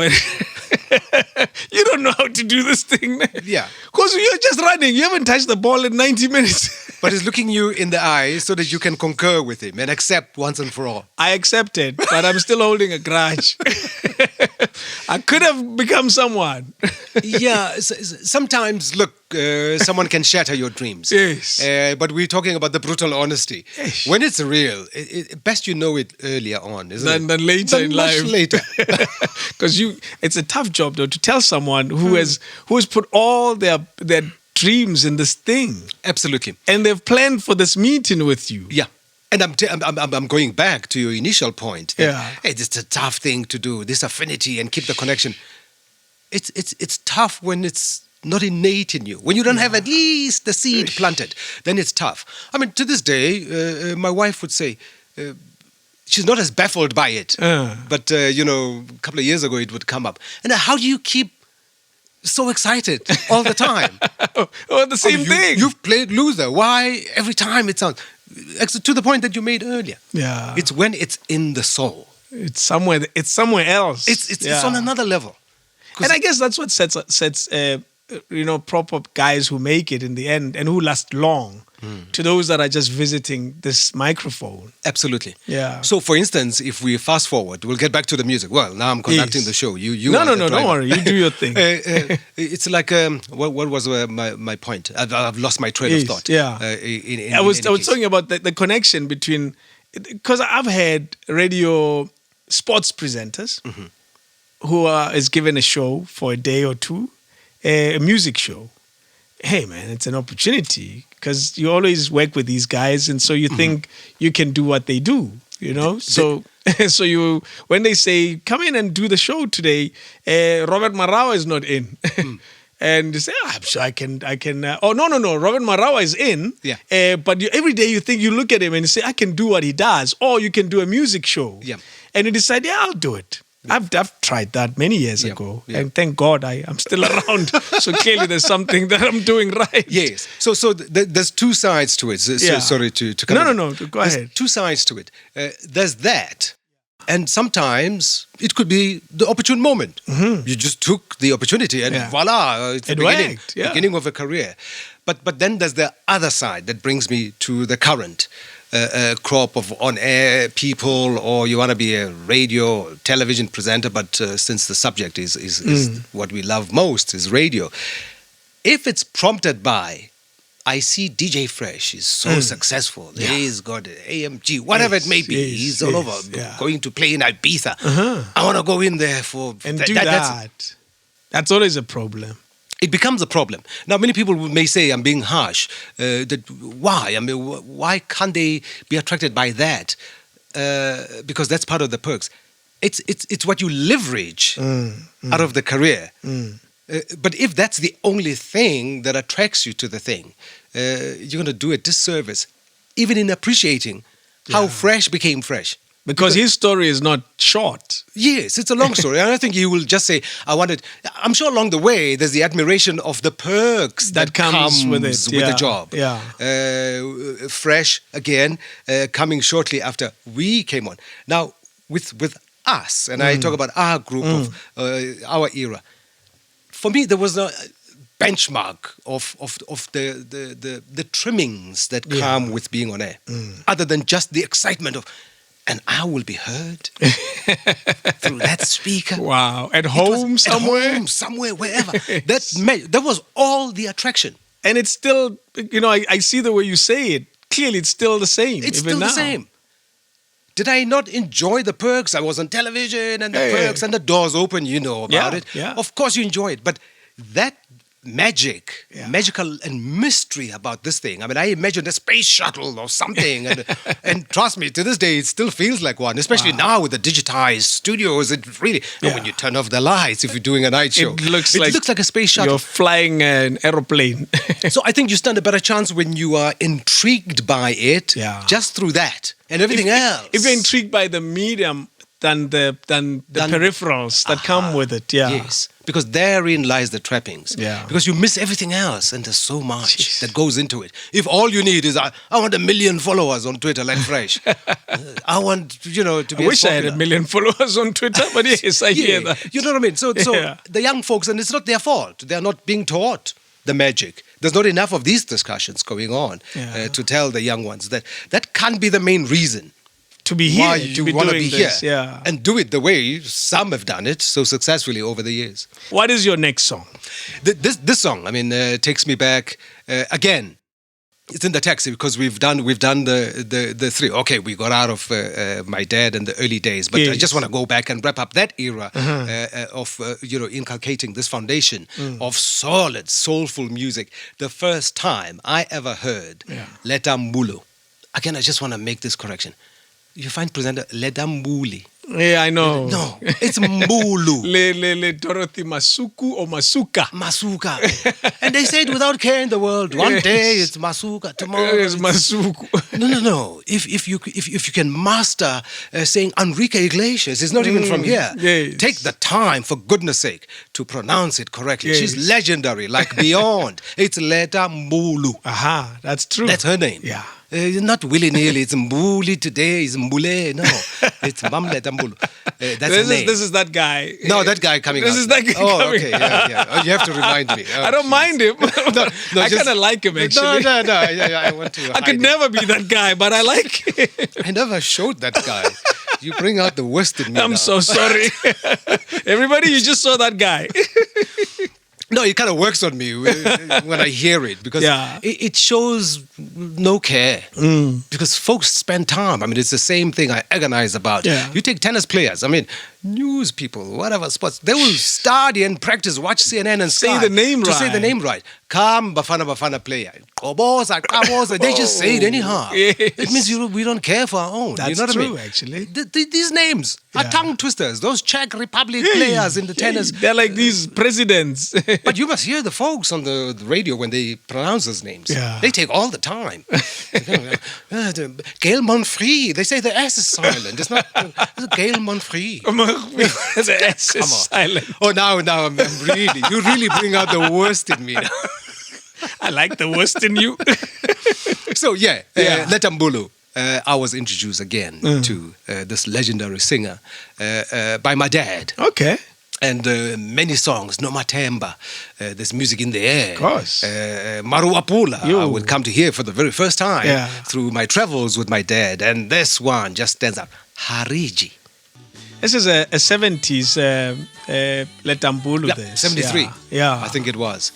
You don't know how to do this thing. Yeah. Because you're just running. You haven't touched the ball in 90 minutes. But he's looking you in the eye so that you can concur with him and accept once and for all. I accept it, but I'm still holding a grudge. I could have become someone. Yeah, sometimes, look, someone can shatter your dreams. Yes. But we're talking about the brutal honesty. Yes. When it's real, best you know it earlier on, isn't it? Than later in life. Much later. Because it's a tough job, though, to tell someone who has put all their dreams in this thing. Absolutely. And they've planned for this meeting with you. Yeah. And I'm going back to your initial point. Yeah. Hey, it's a tough thing to do, this affinity and keep the connection. It's tough when it's not innate in you. When you don't have at least the seed planted, then it's tough. I mean, to this day, my wife would say, she's not as baffled by it. But, a couple of years ago, it would come up. And how do you keep so excited all the time? The same thing. You've played loser. Why every time it sounds... To the point that you made earlier. Yeah. It's when it's in the soul. It's somewhere else. It's on another level. And I guess that's what sets proper guys who make it in the end and who last long to those that are just visiting this microphone. Absolutely. Yeah. So, for instance, if we fast forward, we'll get back to the music. Well, now I'm conducting the show. No, don't worry. You do your thing. It's like what was my point? I've lost my train of thought. Yeah. I was talking about the connection between, because I've had radio sports presenters who is given a show for a day or two, a music show. Hey, man, it's an opportunity because you always work with these guys, and so you think you can do what they do, So you, when they say, come in and do the show today, Robert Marawa is not in. And you say, I'm sure I can. Oh, no, Robert Marawa is in. Yeah. But every day you look at him and you say, I can do what he does. Or you can do a music show. Yeah. And you decide, I'll do it. Yeah. I've tried that many years ago. Yeah. And thank God I'm still around. So clearly there's something that I'm doing right. Yes. So there's two sides to it. So, sorry to come No. Go ahead. There's two sides to it. There's that. And sometimes it could be the opportune moment. You just took the opportunity and voila, it's the beginning of a career. But then there's the other side that brings me to the current crop of on-air people, or you want to be a radio or television presenter, but since the subject is what we love most, is radio. If it's prompted by, I see DJ Fresh is so successful. Yeah. He's got AMG, whatever it may be. He's all over, going to play in Ibiza. I want to go in there and do that. That's always a problem. It becomes a problem. Now, many people may say I'm being harsh. Why? I mean, why can't they be attracted by that? Because that's part of the perks. It's what you leverage out of the career. But if that's the only thing that attracts you to the thing, you're going to do a disservice, even in appreciating how Fresh became Fresh. Because his story is not short. Yes, it's a long story. And I think you will just say, I'm sure along the way, there's the admiration of the perks that comes with the job. Yeah. Fresh, again, coming shortly after we came on. Now, with us, and I talk about our group of our era, for me, there was a benchmark of the trimmings that come with being on air, other than just the excitement of, and I will be heard through that speaker. Wow. At home somewhere, wherever. That was all the attraction. And it's still, I see the way you say it. Clearly, it's still the same. It's still the same. Did I not enjoy the perks? I was on television and the perks and the doors open, about it. Yeah. Of course you enjoy it. But that magical and mystery about this thing. I mean, I imagined a space shuttle or something. And trust me, to this day, it still feels like one, especially now with the digitized studios. It really, when you turn off the lights, if you're doing a night show, it looks like a space shuttle. You're flying an aeroplane. So I think you stand a better chance when you are intrigued by it just through that and everything else. If you're intrigued by the medium the peripherals that come with it. Yeah. Yes. Because therein lies the trappings. Yeah. Because you miss everything else, and there's so much that goes into it. If all you need is, I want 1 million followers on Twitter like Fresh. I want, to be I wish I had 1 million followers on Twitter, but yes, I hear that. You know what I mean? So the young folks, and it's not their fault. They're not being taught the magic. There's not enough of these discussions going on to tell the young ones that can't be the main reason. To be here, why you want to be here, yeah, and do it the way some have done it so successfully over the years. What is your next song? This song, takes me back again. It's in the taxi because we've done the three. Okay, we got out of my dad in the early days, but I just want to go back and wrap up that era of inculcating this foundation of solid, soulful music. The first time I ever heard Leta Mbulu. Again, I just want to make this correction. You find presenter Leta Mbuli. Yeah, I know. No, it's Mbulu. Le Dorothy Masuku or Masuka. Masuka. And they say it without care in the world. One day it's Masuka, tomorrow it's Masuku. No. If you can master saying Enrique Iglesias, it's not even from here. Yes. Take the time, for goodness sake, to pronounce it correctly. Yes. She's legendary, like beyond. It's Leta Mbulu. Aha, that's true. That's her name. Yeah. Not willy-nilly, it's Mbuli today, it's Mbule. No, it's Mamleta Mbulu. That's her name. This is that guy. No, that guy coming This out. is that guy coming okay, yeah. Oh, you have to remind me. Oh, I don't mind him. I kind of like him, actually. No, I want to I could never be that guy, but I like him. I never showed that guy. You bring out the worst in me I'm now. so sorry. Everybody, you just saw that guy. No, it kind of works on me when I hear it because it shows no care. Because folks spend time. It's the same thing I agonize about. Yeah. You take tennis players, news people, whatever sports, they will study and practice, watch CNN and say the name right. Say the name right. Come, Bafana player. Kobosa, they just say it anyhow. Yes. It means we don't care for our own. That's you know what true, I mean? actually. These names are tongue twisters. Those Czech Republic players in the tennis. They're like these presidents. But you must hear the folks on the radio when they pronounce those names. Yeah. They take all the time. Gail Monfrey. They say the S is silent. It's not Gail Monfrey. The S is silent. Oh, now you really bring out the worst in me now. I like the worst in you. So Leta Mbulu. I was introduced again to this legendary singer by my dad. Okay. And many songs, No Matemba, there's music in the air. Of course. Maruapula, I would come to hear for the very first time through my travels with my dad. And this one just stands out, Hariji. This is a 70s Leta Mbulu. Yeah, 73. Yeah. I think it was.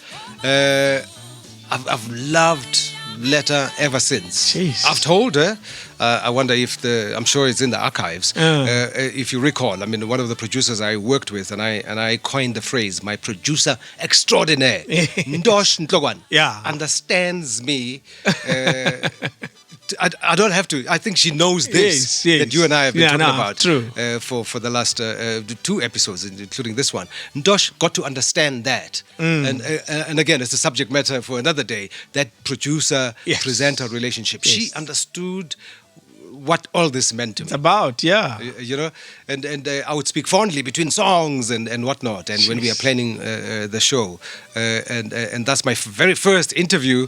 I've loved Leta ever since. Jeez. I've told her. I wonder if I'm sure it's in the archives. If you recall, one of the producers I worked with, and I coined the phrase, my producer extraordinaire, Ndosh Ntlogwan, understands me. I don't have to. I think she knows this that you and I have been talking about for the last 2 episodes, including this one. Ndosh got to understand that, and again, it's a subject matter for another day. That producer-presenter relationship. Yes. She understood what all this meant to me. It's about, and I would speak fondly between songs and whatnot, and when we are planning the show, and that's my very first interview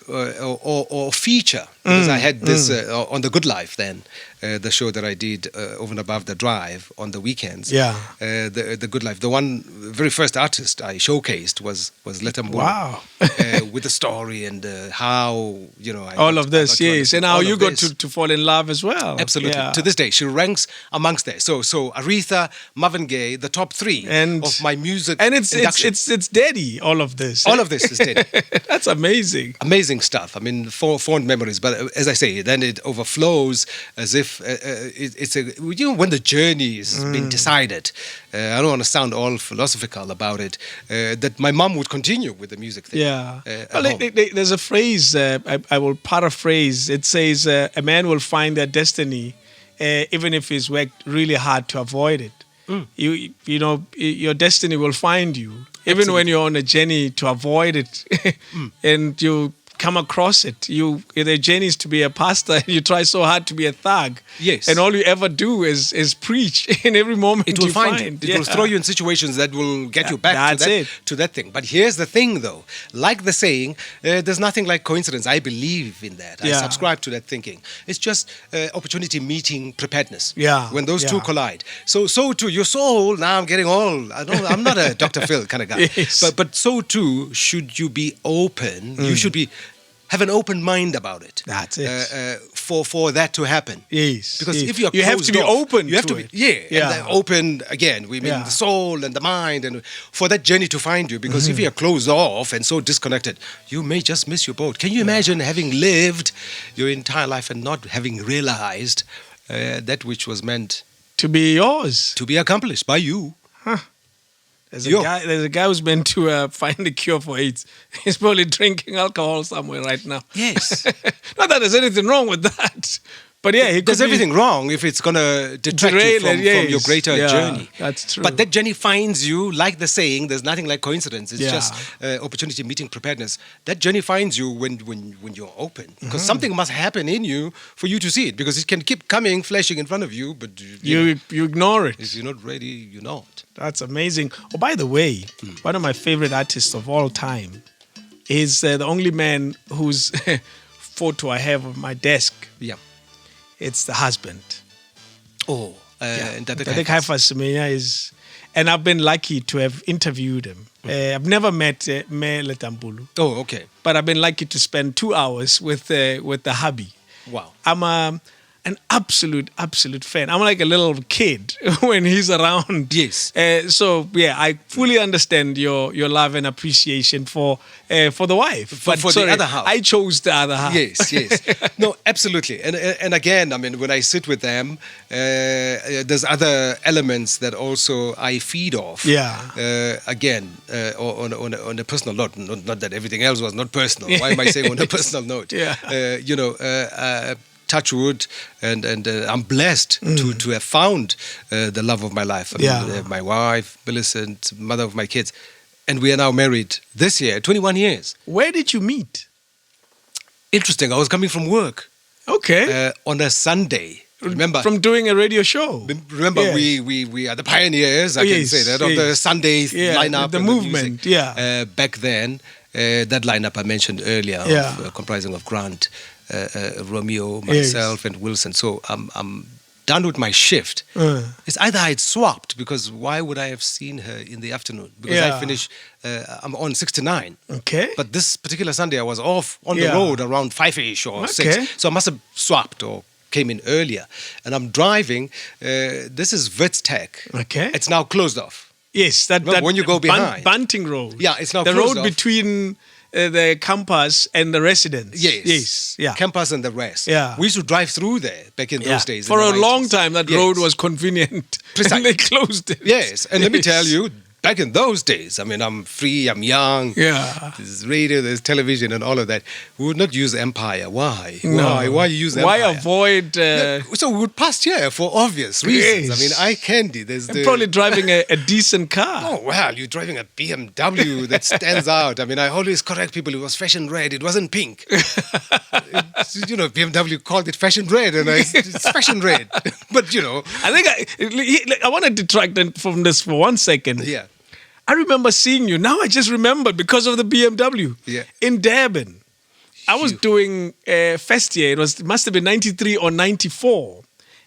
or feature, because I had this on The Good Life then, the show that I did over and above The Drive on the weekends. The Good Life. The very first artist I showcased was Leta Mbulu. Wow. With the story and how, all of this, yes. And how you got to fall in love as well. Absolutely. Yeah. To this day, she ranks amongst there. So Aretha, Marvin Gaye, the top 3 of my music. And it's Daddy, all of this. All of this is Daddy. That's amazing. Amazing stuff. Fond memories. But as I say, then it overflows as if it's when the journey has been decided. I don't want to sound all philosophical about it. That my mom would continue with the music thing. Yeah. There's a phrase I will paraphrase. It says, "A man will find their destiny, even if he's worked really hard to avoid it." Your destiny will find you, even when you're on a journey to avoid it, and you come across it. The journey is to be a pastor, and you try so hard to be a thug. Yes. And all you ever do is preach in every moment. It will you find you. It will throw you in situations that will get you back to that thing. But here's the thing, though. Like the saying, there's nothing like coincidence. I believe in that. I subscribe to that thinking. It's just opportunity meeting preparedness. Yeah. When those two collide. So too, your soul. Now I'm getting all. I'm not a Dr. Phil kind of guy. Yes. But so too should you be open. You should have an open mind about it. That's it. For that to happen. Yes. Because if you have to be open. You have to be and open again. We mean the soul and the mind, and for that journey to find you. Because if you're closed off and so disconnected, you may just miss your boat. Can you imagine having lived your entire life and not having realized that which was meant to be yours, to be accomplished by you? Huh. There's a guy who's meant to find a cure for AIDS. He's probably drinking alcohol somewhere right now. Yes. Not that there's anything wrong with that. But there's everything wrong if it's going to detract you from your greater journey. That's true. But that journey finds you, like the saying, there's nothing like coincidence. It's just opportunity meeting preparedness. That journey finds you when you're open. Because something must happen in you for you to see it. Because it can keep coming, flashing in front of you, but you ignore it. If you're not ready, you're not. That's amazing. Oh, by the way, one of my favorite artists of all time is the only man whose photo I have on my desk. Yeah. It's the husband. Oh, Ndade Kaifa Semenya is, and I've been lucky to have interviewed him. I've never met Me Letambulu. Oh, okay. But I've been lucky to spend 2 hours with the hubby. Wow. I'm an absolute fan. I'm like a little kid when he's around. Yes. I fully understand your love and appreciation for the wife. For the other half. I chose the other half. Yes. No, absolutely. And again, I mean, when I sit with them, there's other elements that also I feed off. Yeah. Again, on a personal note. Not that everything else was not personal. Why am I saying on a personal note? Yeah. Touch wood, and I'm blessed to have found the love of my life. I mean, my wife, Millicent, mother of my kids. And we are now married this year, 21 years. Where did you meet? Interesting. I was coming from work. Okay. On a Sunday. Remember? From doing a radio show. Remember, we are the pioneers, I can say that, of the Sunday lineup. The movement, back then, that lineup I mentioned earlier, comprising of Grant, Romeo, myself, and Wilson. So I'm done with my shift. It's either I'd swapped, because why would I have seen her in the afternoon? Because I finished, I'm on 69. Okay. But this particular Sunday I was off on the road around 5-ish or 6. So I must have swapped or came in earlier. And I'm driving. This is Wits Tech. Okay. It's now closed off. Yes. That when you go behind. Bunting Road. Yeah, it's now the closed road off. Between the campus and the residence. Yes. Yeah. Campus and the rest. Yeah. We used to drive through there back in those days. For a long time, that road was convenient. Precisely. And they closed it. Yes. And let me tell you, back in those days, I mean, I'm free, I'm young. Yeah. There's radio, there's television and all of that. We would not use Empire. Why? No. Why use Empire? Why avoid... So we would pass here for obvious reasons. Yes. I mean, eye candy. There's probably driving a decent car. Oh, well, you're driving a BMW that stands out. I mean, I always correct people. It was fashion red. It wasn't pink. BMW called it fashion red, and it's fashion red. But, I think I want to detract from this for 1 second. Yeah. I remember seeing you. Now I just remembered because of the BMW in Durban. I was doing first year. It must have been 93 or 94.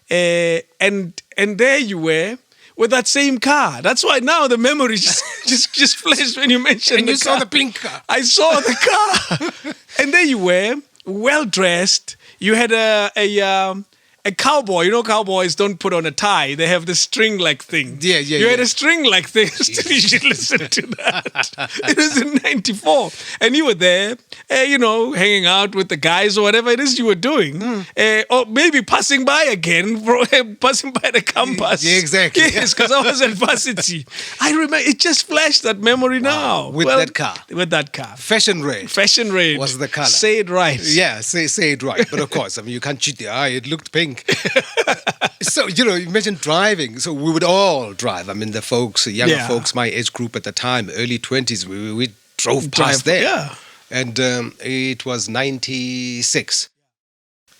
And there you were with that same car. That's why now the memory just flashed when you mentioned and the you car. saw the pink car. I saw the car. And there you were, well dressed. You had a cowboy. Cowboys don't put on a tie. They have the string-like thing. Yeah. You had a string-like thing. You should listen to that. It was in 94. And you were there, hanging out with the guys or whatever it is you were doing. Or maybe passing by again, passing by the campus. Yeah, exactly. Yes, because I was at varsity. I remember, it just flashed that memory now. With that car. With that car. Fashion red. Fashion red. Was the color. Say it right. Yeah, say it right. But of course, I mean, you can't cheat the eye. It looked pink. So, imagine driving. So we would all drive. I mean, the folks, younger folks, my age group at the time, early 20s, we drove past there. Yeah. And it was 96.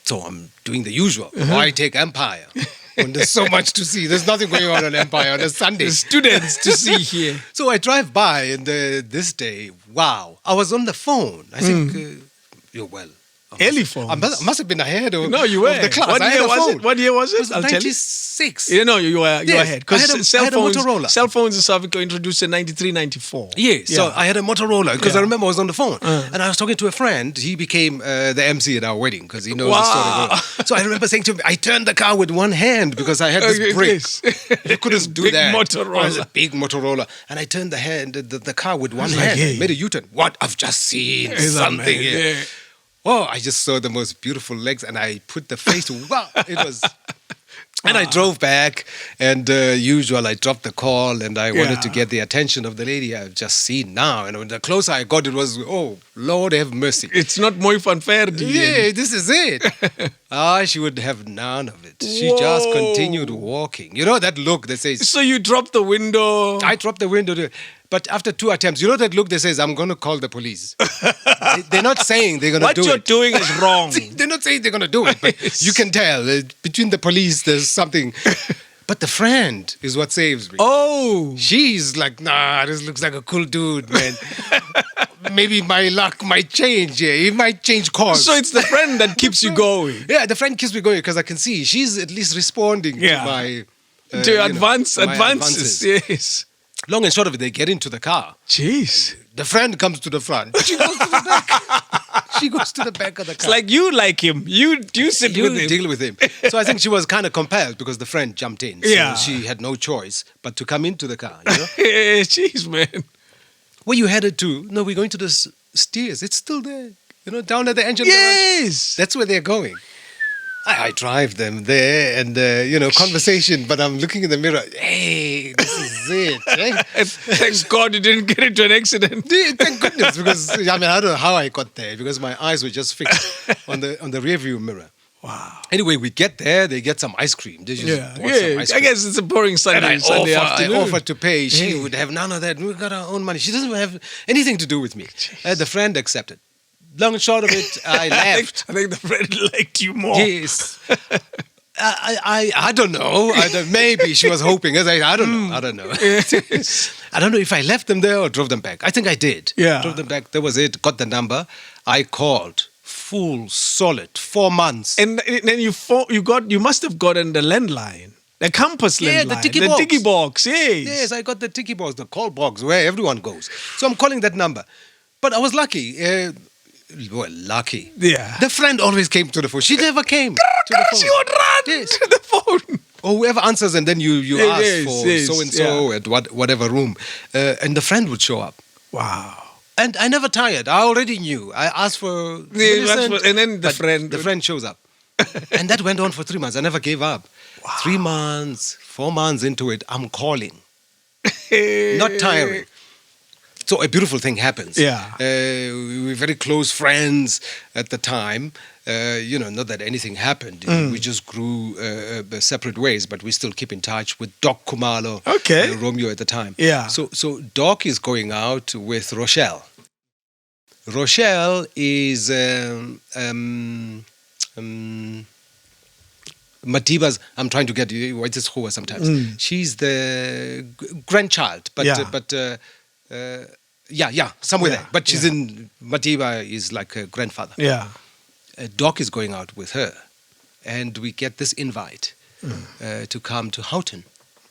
So I'm doing the usual. Why take Empire? When there's so much to see. There's nothing going on Empire on a Sunday. The students to see here. So I drive by, and this day, wow, I was on the phone. I think, you're well. Early phone. I must have been ahead of, no, you were. of the class. What year was it? What year was it? It was 96. You know, you were ahead. Because I had a Motorola. Cell phones in South Africa were introduced in 93, 94. Yeah, so I had a Motorola because Yeah. I remember I was on the phone and I was talking to a friend. He became the MC at our wedding because he knows the story well. So I remember saying to him, I turned the car with one hand because I had this brick. You couldn't do big that. Motorola. It was a big Motorola. And I turned the car with one hand. I made a U-turn. What? I've just seen something here. Yeah. Oh, I just saw the most beautiful legs and I put the face, wow, it was... And I drove back, and usual, I dropped the call, and I wanted to get the attention of the lady I've just seen now. And when the closer I got, it was, oh, Lord have mercy. It's not Mooi van Verdi. Yeah, this is it. She would have none of it. She just continued walking. You know that look that says... So you dropped the window. I dropped the window. But after 2 attempts, you know that look that says, I'm going to call the police. They're not saying they're going to do it. What you're doing is wrong. They're not saying they're going to do it, but you can tell. Between the police, there's something. But the friend is what saves me. Oh. She's like, nah, this looks like a cool dude, man. Maybe my luck might change. Yeah, it might change course. So it's the friend that keeps you going. Yeah, the friend keeps me going because I can see she's at least responding to my... to your advances. advances. Yes. Long and short of it, they get into the car. Jeez. The friend comes to the front. She goes to the back. She goes to the back of the car. It's like you like him. You sit with him. Deal with him. So I think she was kind of compelled because the friend jumped in. So she had no choice but to come into the car. You know? Jeez, man. Where you headed to? No, we're going to the stairs. It's still there. You know, down at the engine Yes. garage. That's where they're going. I drive them there and, conversation, but I'm looking in the mirror. Hey, this is it. Eh? Thank God you didn't get into an accident. Thank goodness, because, I don't know how I got there, because my eyes were just fixed on the rear view mirror. Wow. Anyway, we get there, they get some ice cream. They just bought some ice cream. I guess it's a boring Sunday afternoon. I offered to pay. She would have none of that. We got our own money. She doesn't have anything to do with me. The friend accepted. Long and short of it, I left. I think the friend liked you more. Yes. I don't know. Maybe she was hoping. I don't know. I don't know. I don't know if I left them there or drove them back. I think I did. Yeah. Drove them back. That was it. Got the number. I called. Full, solid, 4 months. And then you must have gotten the landline. The campus landline. Yeah, the tiki box. Yes. Yes, I got the tiki box, the call box where everyone goes. So I'm calling that number. But I was lucky. Lucky. Yeah. The friend always came to the phone. She never came to the phone. She would run to the phone. Or whoever answers, and then you ask for so-and-so at whatever room. And the friend would show up. Wow. And I never tired. I already knew. I asked for medicine, and then the friend shows up. And that went on for 3 months. I never gave up. Wow. 3 months, 4 months into it, I'm calling. Not tiring. So a beautiful thing happens. Yeah. We were very close friends at the time. Not that anything happened. We just grew separate ways, but we still keep in touch with Doc Kumalo and Romeo at the time. Yeah. So Doc is going out with Rochelle. Rochelle is Madiba's. I'm trying to get you. What's this who sometimes? She's the grandchild, somewhere there. But she's in Madiba is like a grandfather. Yeah. Doc is going out with her, and we get this invite to come to Houghton,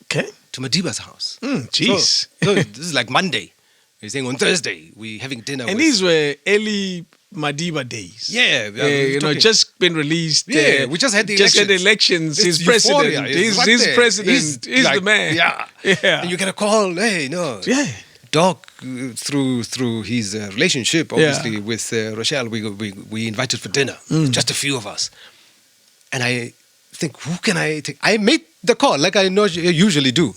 to Madiba's house. Jeez. So this is like Monday. We're saying on Thursday we're having dinner. And these were early Madiba days. Yeah, just been released. Yeah, we just had the elections. He's president. He's president. He's the man. Yeah. And you get a call. Hey, no. Yeah. Doc, through his relationship, obviously, with Rochelle, we invited for dinner, just a few of us. And I think, who can I take? I made the call, like I usually do.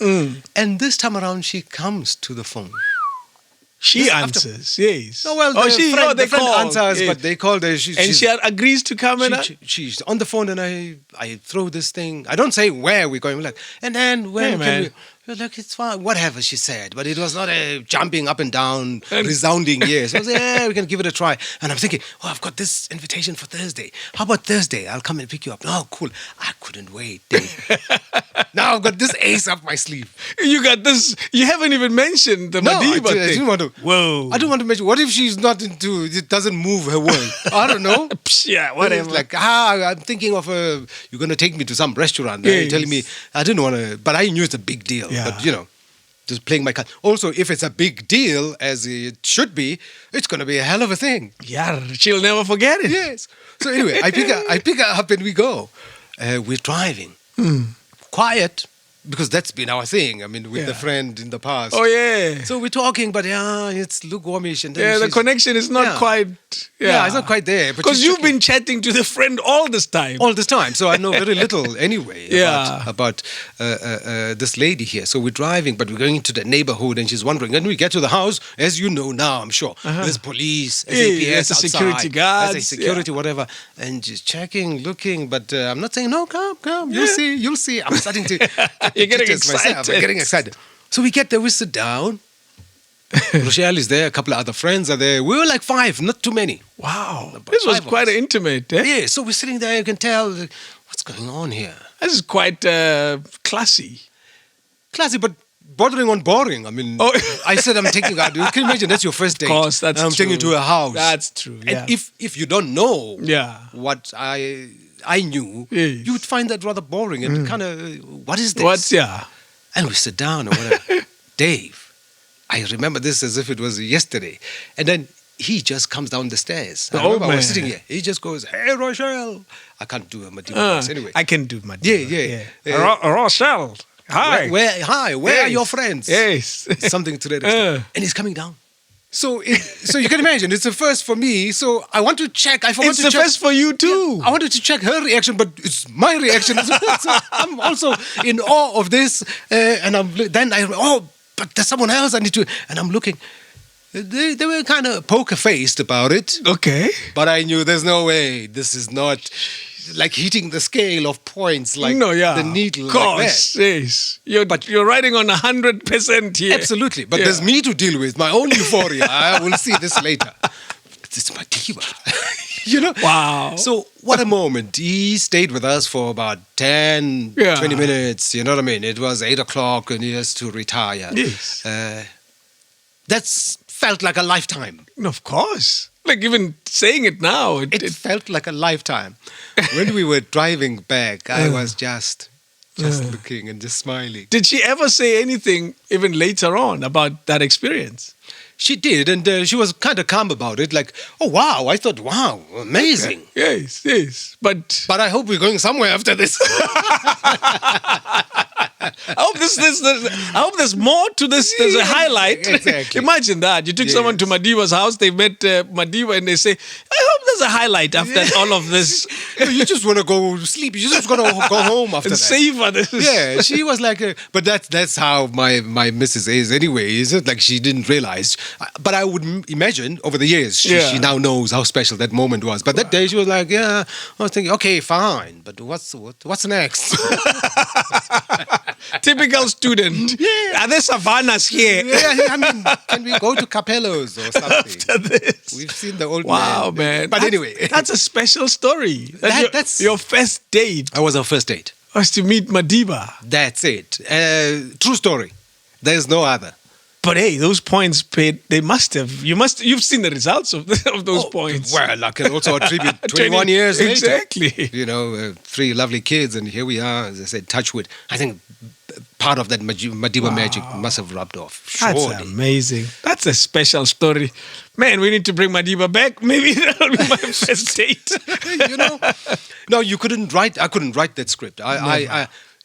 And this time around, she comes to the phone. She answers, yes. No, well, the friend answers, but they called her. She agrees to come she's on the phone, and I throw this thing. I don't say where we're going. Like, and then when can we? She was like, it's fine, whatever she said. But it was not a jumping up and down, resounding yes. I was like, yeah, we can give it a try. And I'm thinking, oh, I've got this invitation for Thursday. How about Thursday? I'll come and pick you up. Oh, cool. I couldn't wait, Dave. Now I've got this ace up my sleeve. You got this. You haven't even mentioned the Madiba thing. I didn't want to. Whoa. I don't want to mention. What if she's not into, it doesn't move her world? I don't know. Yeah, whatever. It's like, I'm thinking of you're going to take me to some restaurant. You're telling me, I didn't want to, but I knew it's a big deal. Yeah. But, just playing my card. Also, if it's a big deal, as it should be, it's going to be a hell of a thing. Yeah, she'll never forget it. Yes. So anyway, I pick her up and we go. We're driving. Quiet. Because that's been our thing. I mean, with the friend in the past. Oh, yeah. So we're talking, but it's lukewarmish. And then the connection is not quite... Yeah, it's not quite there. Because you've been chatting to the friend all this time. All this time. So I know very little anyway Yeah. about this lady here. So we're driving, but we're going into the neighborhood and she's wondering. When we get to the house, as you know now, I'm sure, there's police, SAPS there's a outside, security guards. there's a security, whatever. And she's checking, looking, but I'm not saying, no, come, you'll see. I'm starting to... You're getting excited. I'm getting excited. So we get there, we sit down. Rochelle is there, a couple of other friends are there. We were like 5, not too many. Wow. About This was 5 of quite us. intimate. Eh? Yeah, so we're sitting there, you can tell, what's going on here? This is quite classy. Classy, but bordering on boring. I mean, I said I'm taking you out. You can imagine that's your first date. Of course, that's and I'm taking you to a house. That's true, yeah. And if you don't know Yeah. what I knew, Yes. you would find that rather boring and kind of, what is this? What's, yeah. And we sit down and whatever. Dave, I remember this as if it was yesterday. And then he just comes down the stairs. I remember I was sitting here. He just goes, hey, Rochelle. I can't do a Madiba voice anyway. I can do Madiba. Yeah. Rochelle. Hi. Where are your friends? Yes. Something to that extent. And he's coming down. So you can imagine, it's a first for me. So I want to check. I forgot It's to the check. first for you too. I wanted to check her reaction, but it's my reaction as well. So I'm also in awe of this. But there's someone else I need to... And I'm looking. They were kind of poker-faced about it. Okay. But I knew there's no way. This is not like hitting the scale of points like the needle. Of course, like that. yes. You're riding on 100% here. Absolutely. But there's me to deal with, my own euphoria. I will see this later. It's Madiba. Wow. So what a moment. He stayed with us for about 10, 20 minutes. You know what I mean? It was 8 o'clock and he has to retire. Yes. That's felt like a lifetime. Of course. Like even saying it now. It felt like a lifetime. When we were driving back, I was just looking and just smiling. Did she ever say anything even later on about that experience? She did, and she was kind of calm about it. Like, oh wow! I thought, wow, amazing. Okay. Yes, but I hope we're going somewhere after this. I hope there's more to this. There's a highlight. Exactly. Imagine that you took someone to Madiba's house. They met Madiba, and they say, "I hope there's a highlight after all of this." You just want to go sleep. You just want to go home after that. Savor this. Yeah, she was like, but that's how my missus is anyway. Is it like she didn't realize? But I would imagine over the years she now knows how special that moment was. But that day she was like, I was thinking, okay, fine, but what's next? Typical student. Yeah. Are there savannas here? Yeah, I mean, can we go to Capello's or something? After this. We've seen the old Wow, man. But anyway. That's a special story. That's your first date. That was our first date. Was to meet Madiba. That's it. True story. There's no other. But hey, those points paid. They must have. You've seen the results of those points. Well, I can also attribute 21 years later. Exactly. 3 lovely kids, and here we are. As I said, touchwood. I think part of that Madiba magic must have rubbed off. Surely. That's amazing. That's a special story. Man, we need to bring Madiba back. Maybe that'll be my first date. No, you couldn't write. I couldn't write that script.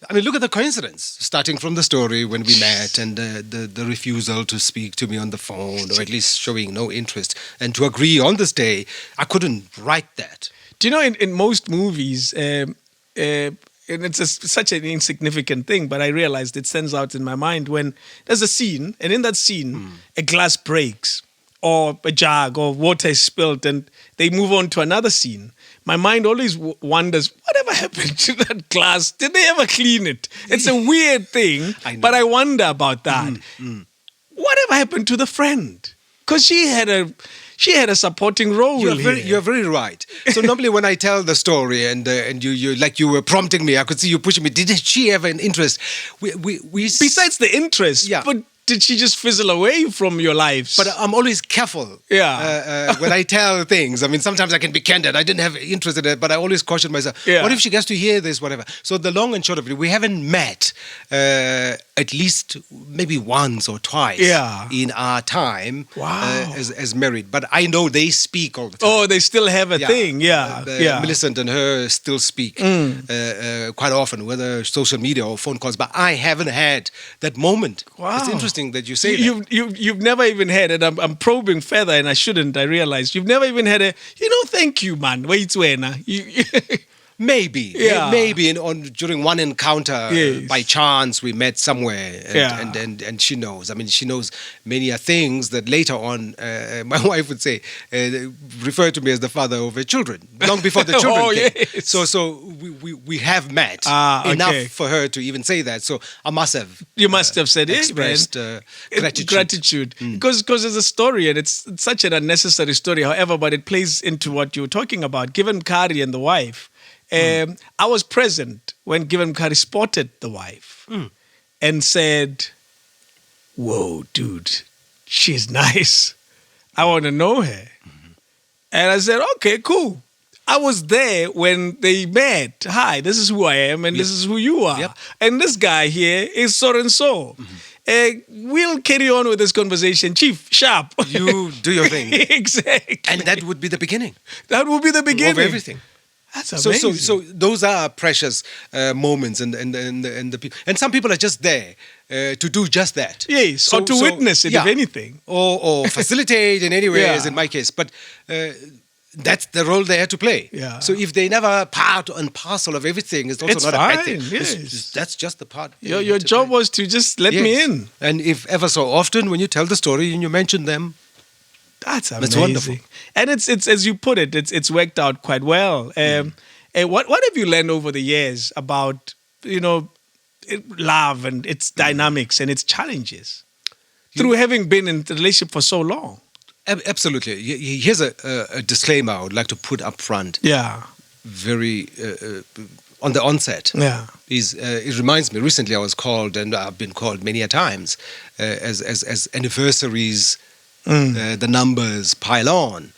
I mean, look at the coincidence. Starting from the story when we met and the refusal to speak to me on the phone, or at least showing no interest, and to agree on this day, I couldn't write that. Do you know, in most movies, and it's such an insignificant thing, but I realized it stands out in my mind when there's a scene, and in that scene, a glass breaks. or a jug or water is spilled and they move on to another scene, my mind always wonders, whatever happened to that glass? Did they ever clean it? It's a weird thing, but I wonder about that. Whatever happened to the friend? Because she had a supporting role. You're very right. So normally when I tell the story and you like you were prompting me, I could see you pushing me. Did she have an interest? Besides the interest, but did she just fizzle away from your lives? But I'm always careful. When I tell things. I mean, sometimes I can be candid. I didn't have interest in it, but I always caution myself. What if she gets to hear this, whatever? So the long and short of it, we haven't met at least maybe once or twice in our time as married. But I know they speak all the time. Oh, they still have a thing. Millicent and her still speak quite often, whether social media or phone calls. But I haven't had that moment. Wow. It's interesting that you say that. You've never even had it. I'm probing further, and I shouldn't. I realize you've never even had a. Thank you, man. Wait, Maybe during one encounter by chance we met somewhere and she knows. I mean, she knows many things that later on my wife would say refer to me as the father of her children long before the children came. Yes. So we have met enough for her to even say that. So I must have. You must have said expressed gratitude because it's a story and it's such an unnecessary story. However, but it plays into what you were talking about. Given Kari and the wife. I was present when Given Kari spotted the wife and said, "Whoa, dude, she's nice. I want to know her." And I said, "Okay, cool." I was there when they met. "Hi, this is who I am and this is who you are. And this guy here is so and so. We'll carry on with this conversation. Chief, sharp. You do your thing." Exactly. And that would be the beginning. That would be the beginning. Of everything. That's amazing. So those are precious moments, and some people are just there to do just that. Yes, or to witness it, if anything, or facilitate in any way, as in my case. But that's the role they had to play. Yeah. So if they never part and parcel of everything, it's also not fine, a bad thing. Yes. That's just the part. Your job was to just let me in. And if ever so often, when you tell the story and you mention them. That's amazing. That's wonderful. And it's as you put it, it's worked out quite well. What have you learned over the years about, love and its dynamics and its challenges through having been in the relationship for so long? Absolutely. Here's a disclaimer I would like to put up front. Yeah. Very on the onset. Yeah. It reminds me, recently I was called, and I've been called many a times, as anniversaries. The numbers pile on,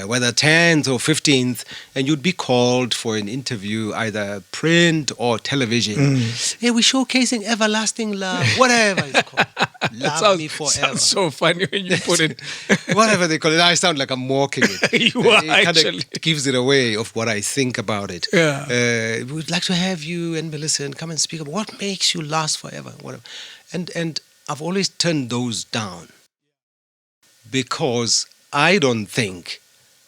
whether 10th or 15th, and you'd be called for an interview, either print or television. Hey, we're showcasing everlasting love, whatever it's called. Love me forever. Sounds so funny when you put it. Whatever they call it. I sound like I'm mocking it. You are, it actually. It gives it away of what I think about it. Yeah. We'd like to have you and Millicent come and speak about what makes you last forever. Whatever. And I've always turned those down. Because I don't think,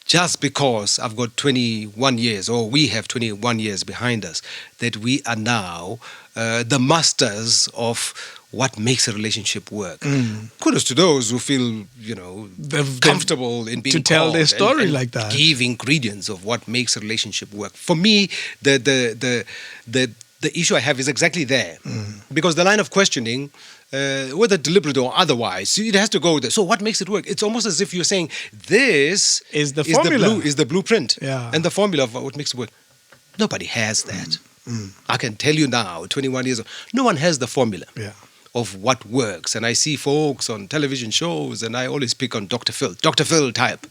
just because I've got 21 years, or we have 21 years behind us, that we are now the masters of what makes a relationship work. Kudos to those who feel, comfortable in being to tell called their story and like that. Give ingredients of what makes a relationship work. For me, the issue I have is exactly there, because the line of questioning. Whether deliberate or otherwise, it has to go there. So what makes it work? It's almost as if you're saying, this is the formula. Is the blueprint. Yeah. And the formula of what makes it work. Nobody has that. I can tell you now, 21 years old, no one has the formula of what works. And I see folks on television shows, and I always pick on Dr. Phil type.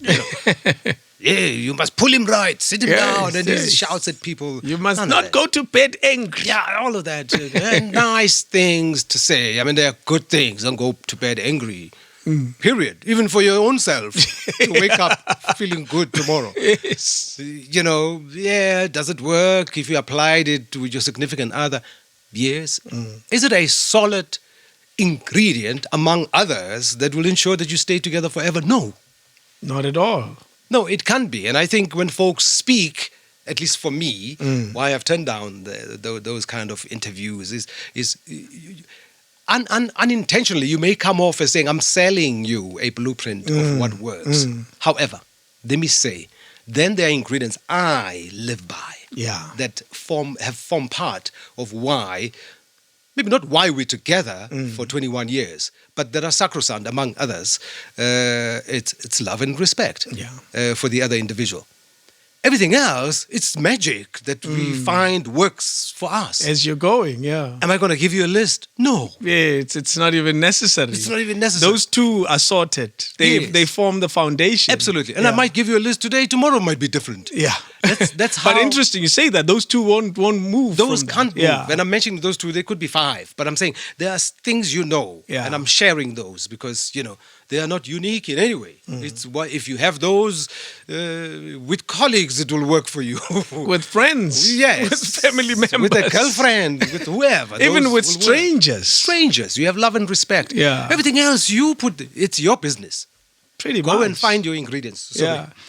Yeah, you must pull him right, sit him down, and he shouts at people. You must not go to bed angry. Yeah, all of that. And nice things to say. I mean, they are good things. Don't go to bed angry. Period. Even for your own self. To wake up feeling good tomorrow. Yes. Does it work if you applied it with your significant other? Yes. Is it a solid ingredient among others that will ensure that you stay together forever? No. Not at all. No, it can be. And I think when folks speak, at least for me, why I've turned down those kind of interviews is unintentionally, you may come off as saying, I'm selling you a blueprint of what works. However, let me say, then there are ingredients I live by that have formed part of why, maybe not why we're together for 21 years, but that are sacrosanct, among others. It's love and respect for the other individual. Everything else, it's magic that we find works for us. As you're going, yeah. Am I going to give you a list? No. Yeah, it's not even necessary. It's not even necessary. Those two are sorted. They form the foundation. Absolutely. And I might give you a list today, tomorrow might be different. Yeah. That's how... But interesting you say that. Those two won't move. Those can't move. Yeah. When I'm mentioning those two, there could be 5. But I'm saying there are things you know. Yeah. And I'm sharing those because, they are not unique in any way. It's why if you have those with colleagues, it will work for you. With friends. Yes. With family members. With a girlfriend, with whoever. Even with strangers. Strangers. You have love and respect. Yeah. Everything else it's your business. Pretty much. Go and find your ingredients.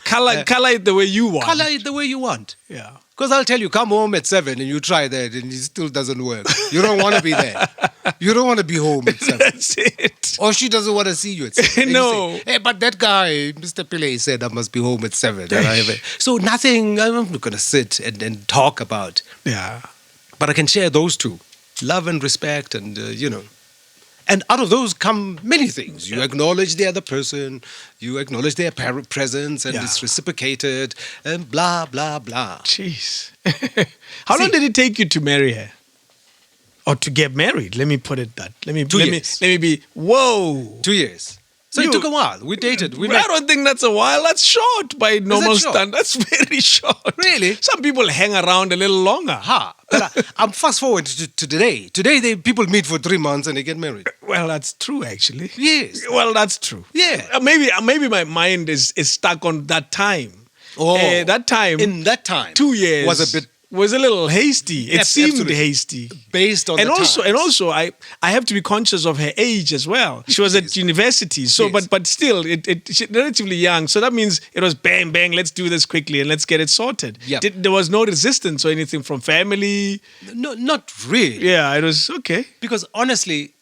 Color it the way you want. Color it the way you want. Yeah. Because I'll tell you, come home at 7 and you try that and it still doesn't work. You don't want to be there. You don't want to be home at 7. That's it. Or she doesn't want to see you at 7. No. You say, hey, but that guy, Mr. Pillay, said I must be home at 7. So nothing, I'm not going to sit and talk about. Yeah. But I can share those two. Love and respect and, And out of those come many things. You acknowledge the other person, you acknowledge their presence, and it's reciprocated, and blah, blah, blah. Jeez. How long did it take you to marry her? Or to get married? Let me put it that. Let me be, whoa. 2 years. So it took a while. We dated. I don't think that's a while. That's short by normal standards. That's very short. Really? Some people hang around a little longer. But I'm fast forward to today. Today, people meet for 3 months and they get married. Well, that's true, actually. Yes. Well, that's true. Yeah. Maybe my mind is stuck on that time. Oh. That time. In that time. 2 years. Was a little hasty. It seemed hasty. Based on the times. And also, I have to be conscious of her age as well. She was at university, so but still, she's relatively young. So that means it was bang, bang, let's do this quickly and let's get it sorted. Yep. There was no resistance or anything from family? No, not really. Yeah, it was okay. Because honestly,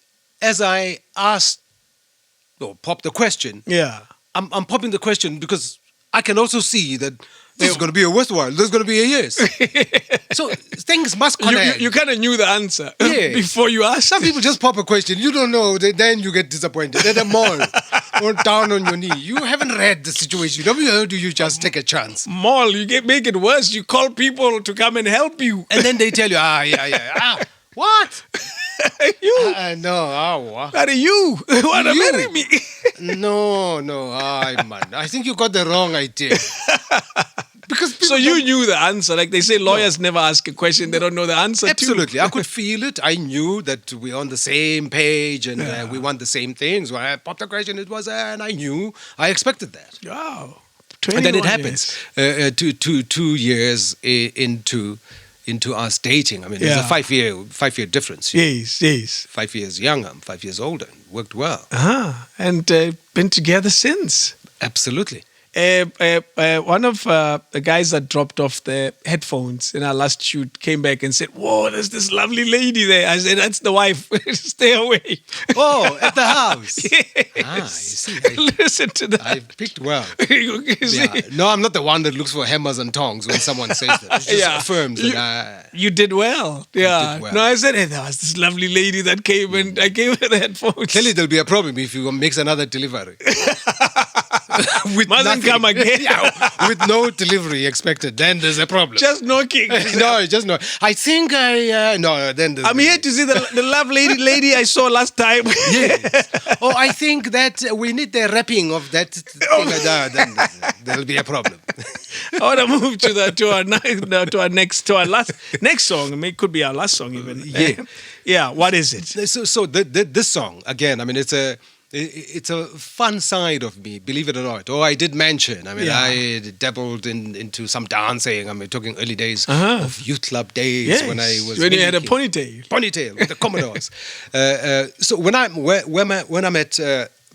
as I asked, or popped the question, I'm popping the question because I can also see that this is going to be a worthwhile. There's going to be a yes. So things must connect. You kind of knew the answer before you asked. Some people just pop a question. You don't know. Then you get disappointed. At a mall or down on your knee. You haven't read the situation. Do you just take a chance? Mall, make it worse. You call people to come and help you. And then they tell you, what? You? No. That are you. Want to marry me? No. Man. I think you got the wrong idea. So you knew the answer. Like they say, lawyers never ask a question they don't know the answer to. Absolutely. I could feel it. I knew that we're on the same page and we want the same things. When I popped the question, it was, and I knew. I expected that. Wow. And then it happens. 2 years into us dating. I mean, there's a 5 year difference. Yes. 5 years younger, I'm 5 years older. It worked well. And been together since. Absolutely. One of the guys that dropped off the headphones in our last shoot came back and said, "Whoa, there's this lovely lady there." I said, "That's the wife. Stay away." Oh, at the house. Yes. You see, listen to that. I picked well. No, I'm not the one that looks for hammers and tongs when someone says that. It just affirms that you did well. Yeah. Did well. No, I said, "Hey, there was this lovely lady that came and I gave her the headphones." Clearly, there'll be a problem if you mix another delivery. Mustn't come again. With no delivery expected, then there's a problem. Just knocking. No, just no. I think no. Then I'm here to see the lovely lady I saw last time. Yes. Oh, I think that we need the wrapping of that thing. Then there'll be a problem. I want to move to our next song. It could be our last song even. Yeah. What is it? So this song again. I mean, it's a fun side of me, believe it or not. I did mention, I dabbled into some dancing. I'm talking early days of youth club days when I was... When you had a ponytail. Ponytail with the Commodores. So when I'm at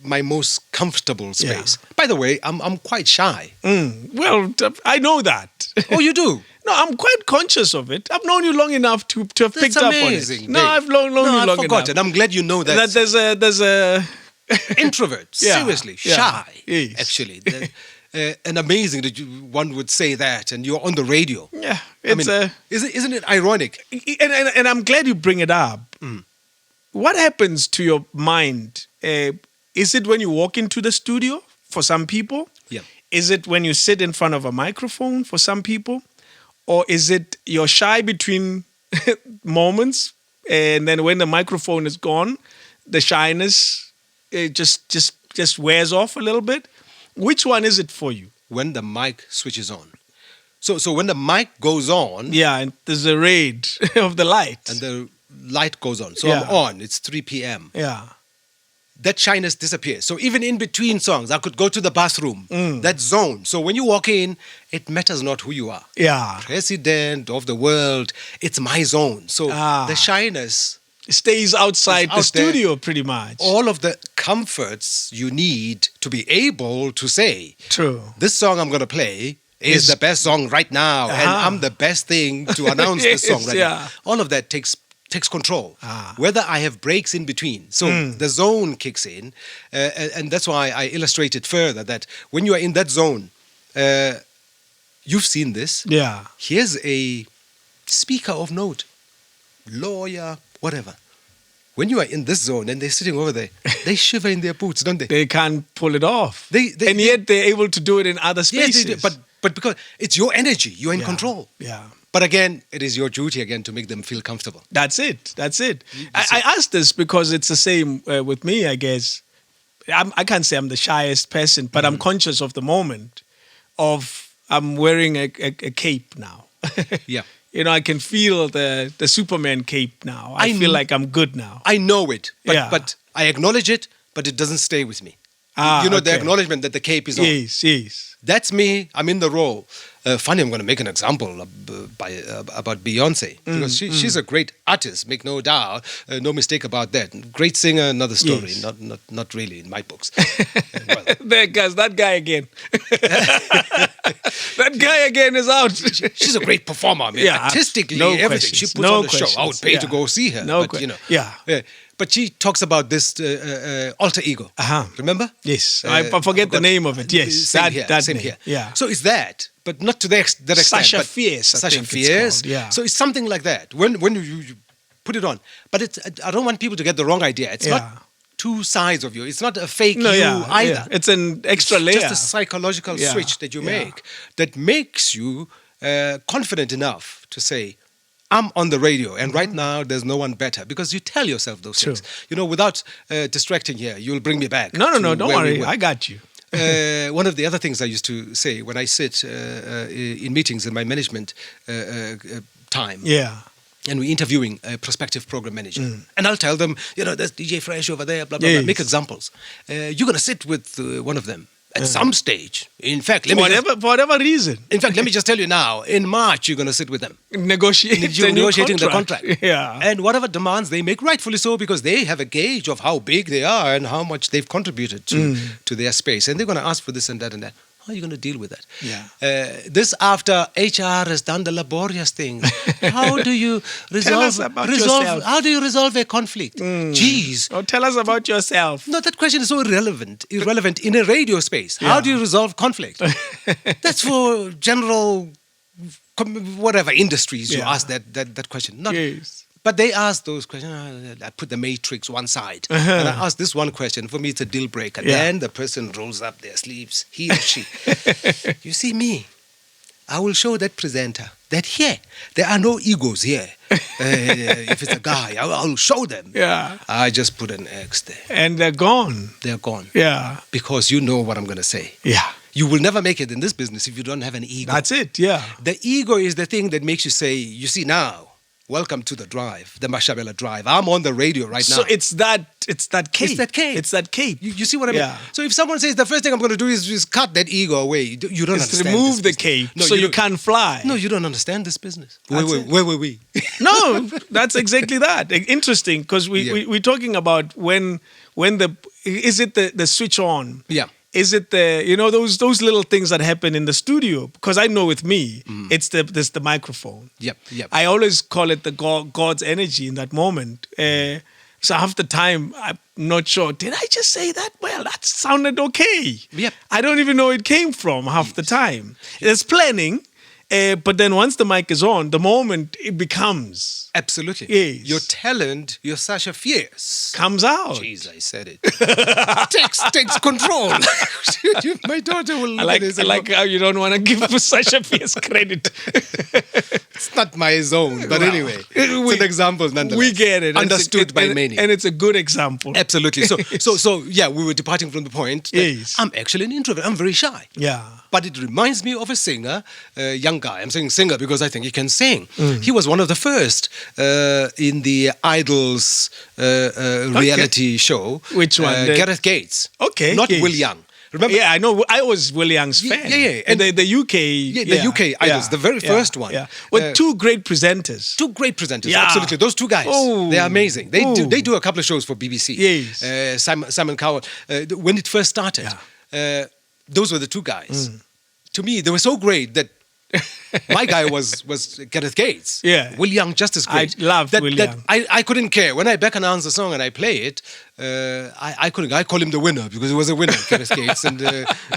my most comfortable space. By the way, I'm quite shy. Well, I know that. Oh, you do? No, I'm quite conscious of it. I've known you long enough to have picked up on it. Amazing. No, I've known you long enough. Forgotten. I'm glad you know that. That there's a introvert, seriously, shy, yes. actually. And amazing that one would say that, and you're on the radio. Yeah, isn't it ironic? And I'm glad you bring it up. What happens to your mind? Is it when you walk into the studio for some people? Yeah. Is it when you sit in front of a microphone for some people? Or is it you're shy between moments, and then when the microphone is gone, the shyness just wears off a little bit? Which one is it for you? When the mic switches on. So when the mic goes on... Yeah, and there's a raid of the light. And the light goes on. So Yeah. I'm on. It's 3 p.m. Yeah. That shyness disappears. So even in between songs, I could go to the bathroom. That zone. So when you walk in, it matters not who you are. Yeah. President of the world. It's my zone. So the shyness... It stays outside the out there. studio pretty much. All of the comforts you need to be able to say, True. this song I'm going to play is the best song right now, and I'm the best thing to announce this song right now. All of that takes control. Whether I have breaks in between. So the zone kicks in, and that's why I illustrated further that when you are in that zone, you've seen this. Yeah. Here's a speaker of note, lawyer, whatever. When you are in this zone and they're sitting over there, they shiver in their boots, don't they? They can't pull it off. Yet they're able to do it in other spaces. Yes, they do. But because it's your energy, you're in control. Yeah. But again, it is your duty again to make them feel comfortable. That's it. I asked this because it's the same with me, I guess. I can't say I'm the shyest person, but I'm conscious of the moment of I'm wearing a cape now. Yeah. You know, I can feel the Superman cape now. I feel like I'm good now. I know it, but I acknowledge it, but it doesn't stay with me. The acknowledgement that the cape is on. Yes. That's me. I'm in the role. Funny, I'm going to make an example about Beyonce. Because she's a great artist, make no doubt. No mistake about that. Great singer, another story. Yes. Not really in my books. There goes that guy again. That guy again is out. She's a great performer. I mean, artistically, everything. She puts on the show. I would pay to go see her. But she talks about this alter ego. Remember? Yes. I forget the name of it. Yes. Same here. Yeah. So it's that, but not to that extent. Sasha Fierce. Sasha Fierce. Yeah. So it's something like that. When you put it on. But I don't want people to get the wrong idea. It's not two sides of you. It's not a fake you either. Yeah. It's an extra layer. Just a psychological switch that you make that makes you confident enough to say, I'm on the radio, and right now there's no one better, because you tell yourself those things. Without distracting here, you'll bring me back. No, don't worry. I got you. One of the other things I used to say when I sit in meetings in my management time. Yeah. And we're interviewing a prospective program manager. And I'll tell them, there's DJ Fresh over there, blah, blah, blah. Make examples. You're going to sit with one of them at some stage. In fact, for whatever reason. In fact, let me just tell you now, in March, you're going to sit with them. Negotiating the contract. Yeah. And whatever demands they make, rightfully so, because they have a gauge of how big they are and how much they've contributed to their space. And they're going to ask for this and that and that. How are you going to deal with that? Yeah. This after HR has done the laborious thing. How do you yourself. How do you resolve a conflict? Jeez. Oh, tell us about yourself. No, that question is so irrelevant in a radio space. How do you resolve conflict? That's for general, whatever industries you ask that question. But they ask those questions. I put the matrix one side. And I ask this one question. For me, it's a deal breaker. Then the person rolls up their sleeves, he or she. You see me, I will show that presenter that here, there are no egos here. If it's a guy, I'll show them. Yeah. I just put an X there. And they're gone. They're gone. Yeah. Because you know what I'm going to say. Yeah. You will never make it in this business if you don't have an ego. That's it, yeah. The ego is the thing that makes you say, you see now, welcome to the drive, the Mashabela drive. I'm on the radio right now. So it's that cape. It's that cape. You see what I mean? Yeah. So if someone says the first thing I'm going to do is cut that ego away, you don't understand. Remove the cape so you can't fly. No, you don't understand this business. Where were we? No, that's exactly that. Interesting, because we're talking about when the switch on. Yeah. Is it those little things that happen in the studio? Because I know with me, it's the microphone. Yep. I always call it the God's energy in that moment. So half the time, I'm not sure. Did I just say that? Well, that sounded okay. Yep. I don't even know where it came from half the time. There's planning. But then once the mic is on, the moment it becomes. Absolutely. Yes. Your talent, you're such a fierce. Comes out. Jeez, I said it. takes control. My daughter will look at this. I like how you don't want to give Sasha Fierce credit. It's not my zone, but anyway, it's an example nonetheless. We get it. Understood by many. And it's a good example. Absolutely. So yeah, we were departing from the point that I'm actually an introvert. I'm very shy. Yeah. But it reminds me of a singer, young guy. I'm saying singer because I think he can sing. He was one of the first in the Idols reality show. Which one? Gareth Gates. Okay. Not Will Young. Remember? Yeah, I know. I was Will Young's fan. Yeah. And the UK. Yeah, the UK Idols, the very first one. Yeah. With two great presenters. Two great presenters, Yeah. absolutely. Those two guys, they're amazing. They do a couple of shows for BBC. Yes. Simon Cowell. When it first started, those were the two guys. To me, they were so great that my guy was Gareth Gates. Yeah. Will Young just as great. I loved Will Young. I couldn't care. When I back announce a song and I play it, I couldn't. I call him the winner because he was a winner, Gareth Gates. And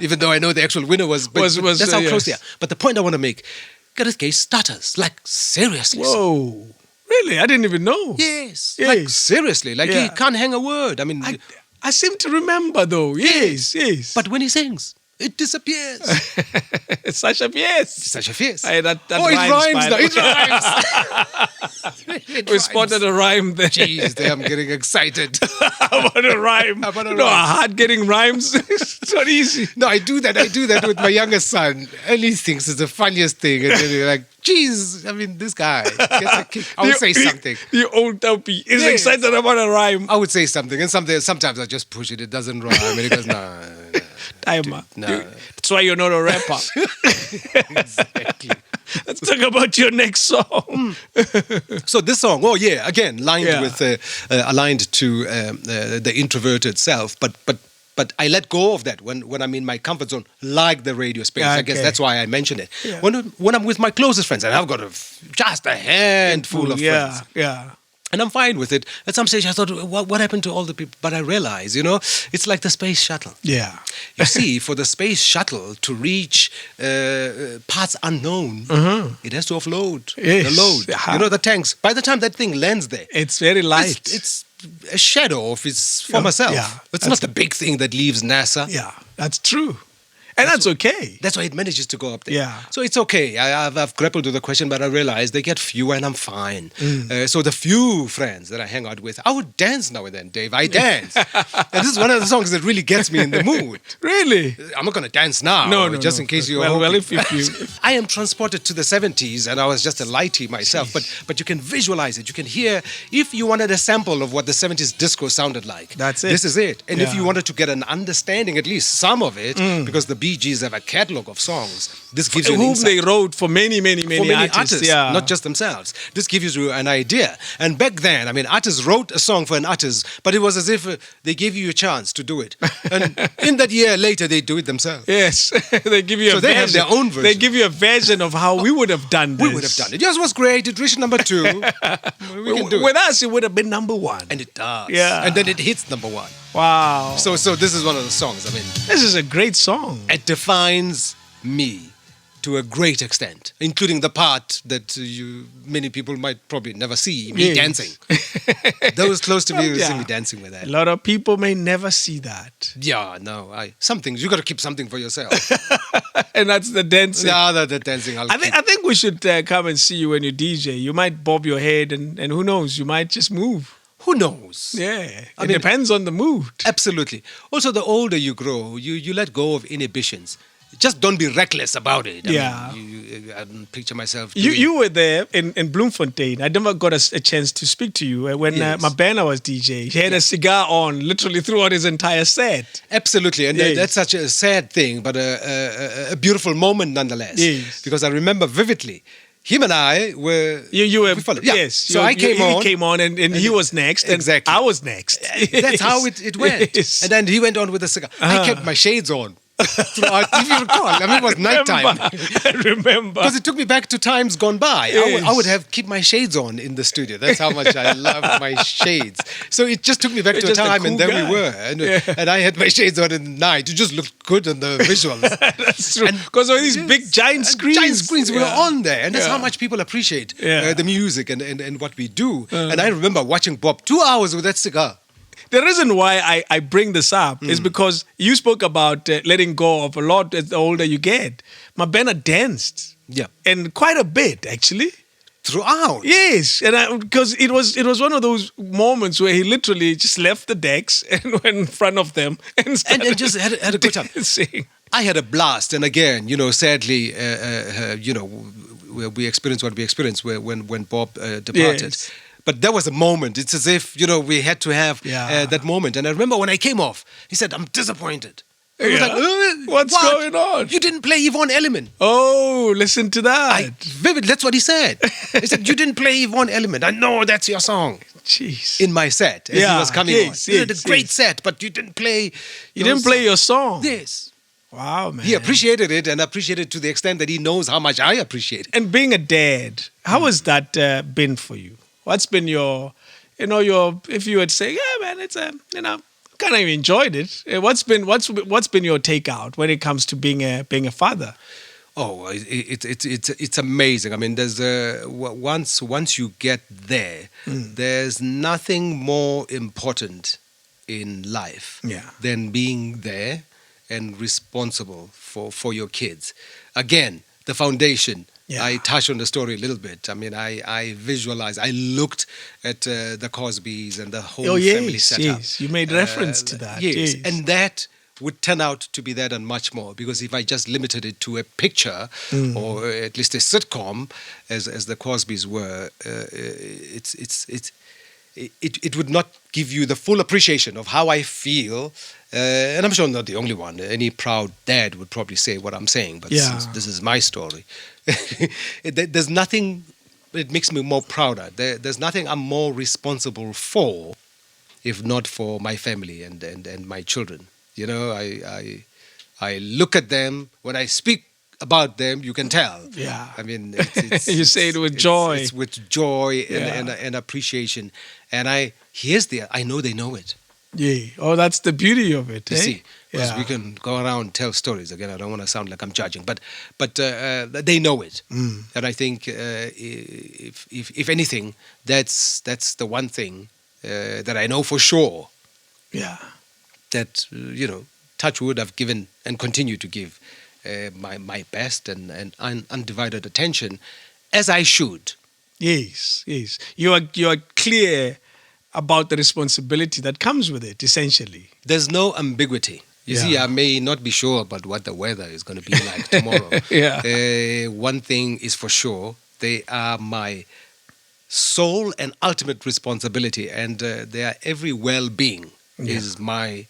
even though I know the actual winner was that's how close they are. But the point I want to make, Gareth Gates stutters, like seriously. Whoa. Really? I didn't even know. Yes. Like seriously. Like he can't hang a word. I mean... I seem to remember though. Yes. But when he sings... it disappears. Sasha Fierce. Sasha Fierce. That it rhymes now. It rhymes. We spotted a rhyme there. Jeez, I'm getting excited. About a rhyme. Hard getting rhymes. It's not easy. No, I do that with my youngest son. And he thinks it's the funniest thing. And then you're like, geez, I mean, this guy gets a kick. I would say something. The old Topi is excited about a rhyme. I would say something. And sometimes I just push it. It doesn't rhyme. And he goes, no. Timer. No. That's why you're not a rapper. Exactly. Let's talk about your next song. So this song, again, aligned to the introverted self, but I let go of that when I'm in my comfort zone, like the radio space. I guess that's why I mentioned it. Yeah. When I'm with my closest friends, and I've got just a handful of friends. Yeah. And I'm fine with it. At some stage, I thought, what happened to all the people? But I realized, it's like the space shuttle. Yeah. You see, for the space shuttle to reach parts unknown, it has to offload the load. The tanks. By the time that thing lands there, it's very light. It's a shadow of its former self. Yeah, it's not the big thing that leaves NASA. Yeah, that's true. And that's okay. That's why it manages to go up there. Yeah. So it's okay. I've grappled with the question, but I realized they get fewer and I'm fine. So the few friends that I hang out with, I would dance now and then, Dave. I dance. And this is one of the songs that really gets me in the mood. Really? I'm not going to dance now. No, in case you're Well, if you... I am transported to the 70s and I was just a lighty myself. But you can visualize it. You can hear, if you wanted a sample of what the 70s disco sounded like. That's it. This is it. And if you wanted to get an understanding, at least some of it, because the Bee Gees have a catalog of songs. This gives you an insight. Whom they wrote for many artists. Yeah. Not just themselves. This gives you an idea. And back then, artists wrote a song for an artist, but it was as if they gave you a chance to do it. And in that year later, they do it themselves. Yes. They give you a version. They have their own version. They give you a version of how we would have done this. We would have done it. Yours was great. It reached number 2. We can do it. With us, it would have been number 1. And it does. Yeah. And then it hits number 1. Wow. So this is one of the songs. This is a great song. It defines me to a great extent, including the part that many people might probably never see me dancing. Those close to me will see me dancing with that. A lot of people may never see that. Yeah, no. You got to keep something for yourself. And that's the dancing. Yeah, the dancing. I think we should come and see you when you DJ. You might bob your head, and who knows, you might just move. Who knows? Yeah, it depends on the mood. Absolutely. Also, the older you grow, you let go of inhibitions. Just don't be reckless about it. I picture myself. You were there in Bloemfontein. I never got a chance to speak to you when Mabena was DJ. He had a cigar on literally throughout his entire set. Absolutely. And that's such a sad thing, but a beautiful moment nonetheless. Yes. Because I remember vividly him and I were... You were... we followed. Yes. So I came on. He came on and he was next. And exactly. I was next. That's how it went. Yes. And then he went on with the cigar. I kept my shades on. Throughout, if you recall, I mean, it was nighttime. I remember. Because it took me back to times gone by. Yes. I would have keep my shades on in the studio. That's how much I love my shades. So it just took me back to a time, and there we were. And I had my shades on in the night. It just looked good on the visuals. That's true. Because all these big giant screens. Giant screens were on there. And that's how much people appreciate the music and what we do. And I remember watching Bob 2 hours with that cigar. The reason why I bring this up is because you spoke about letting go of a lot as the older you get. My Bernard danced. Yeah. And quite a bit, actually. Throughout. Yes. And because it was one of those moments where he literally just left the decks and went in front of them and just had a good time. Dancing. I had a blast. And again, sadly, we experienced what we experienced when Bob departed. Yes. But there was a moment. It's as if, we had to have that moment. And I remember when I came off, he said, I'm disappointed. I was like, what's going on? You didn't play Yvonne Elliman. Oh, listen to that. That's what he said. He said, you didn't play Yvonne Elliman. I know that's your song. Jeez. In my set as he was coming on. He had a great set, but you didn't play your song. Yes. Wow, man. He appreciated it and appreciated to the extent that he knows how much I appreciate it. And being a dad, how has that been for you? What's been if you would say, yeah, man, it's kind of enjoyed it. What's been your takeout when it comes to being a father? Oh, it's amazing. I mean, there's once you get there, there's nothing more important in life than being there and responsible for your kids. Again, the foundation. Yeah. I touched on the story a little bit. I mean, I visualized, I looked at the Cosbys and the whole family setup. Yes, you made reference to that. Yes, and that would turn out to be that and much more. Because if I just limited it to a picture or at least a sitcom, as the Cosbys were, it would not give you the full appreciation of how I feel. And I'm sure I'm not the only one. Any proud dad would probably say what I'm saying, but this is my story. There's nothing that makes me more prouder. There's nothing I'm more responsible for, if not for my family and my children. I look at them. When I speak about them, you can tell. Yeah. I mean, it's you say it with joy. It's with joy and appreciation. And I know they know it. Yeah. Oh, that's the beauty of it. You see, because we can go around and tell stories. Again, I don't want to sound like I'm judging, but they know it. And I think if anything, that's the one thing that I know for sure. Yeah. That touch wood, I've given and continue to give my best and undivided attention, as I should. Yes. You are clear about the responsibility that comes with it, essentially. There's no ambiguity. You see, I may not be sure about what the weather is going to be like tomorrow. One thing is for sure, they are my sole and ultimate responsibility, and their every well-being is my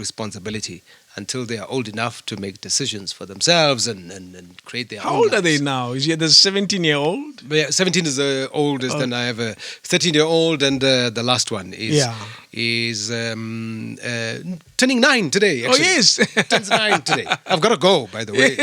responsibility until they are old enough to make decisions for themselves and create their own How old are they lives. now? Is the 17-year-old? Yeah, 17 is the oldest, and I have a 13-year-old, and the last one is turning 9 today, actually. Oh, yes. Turns 9 today. I've got to go, by the way,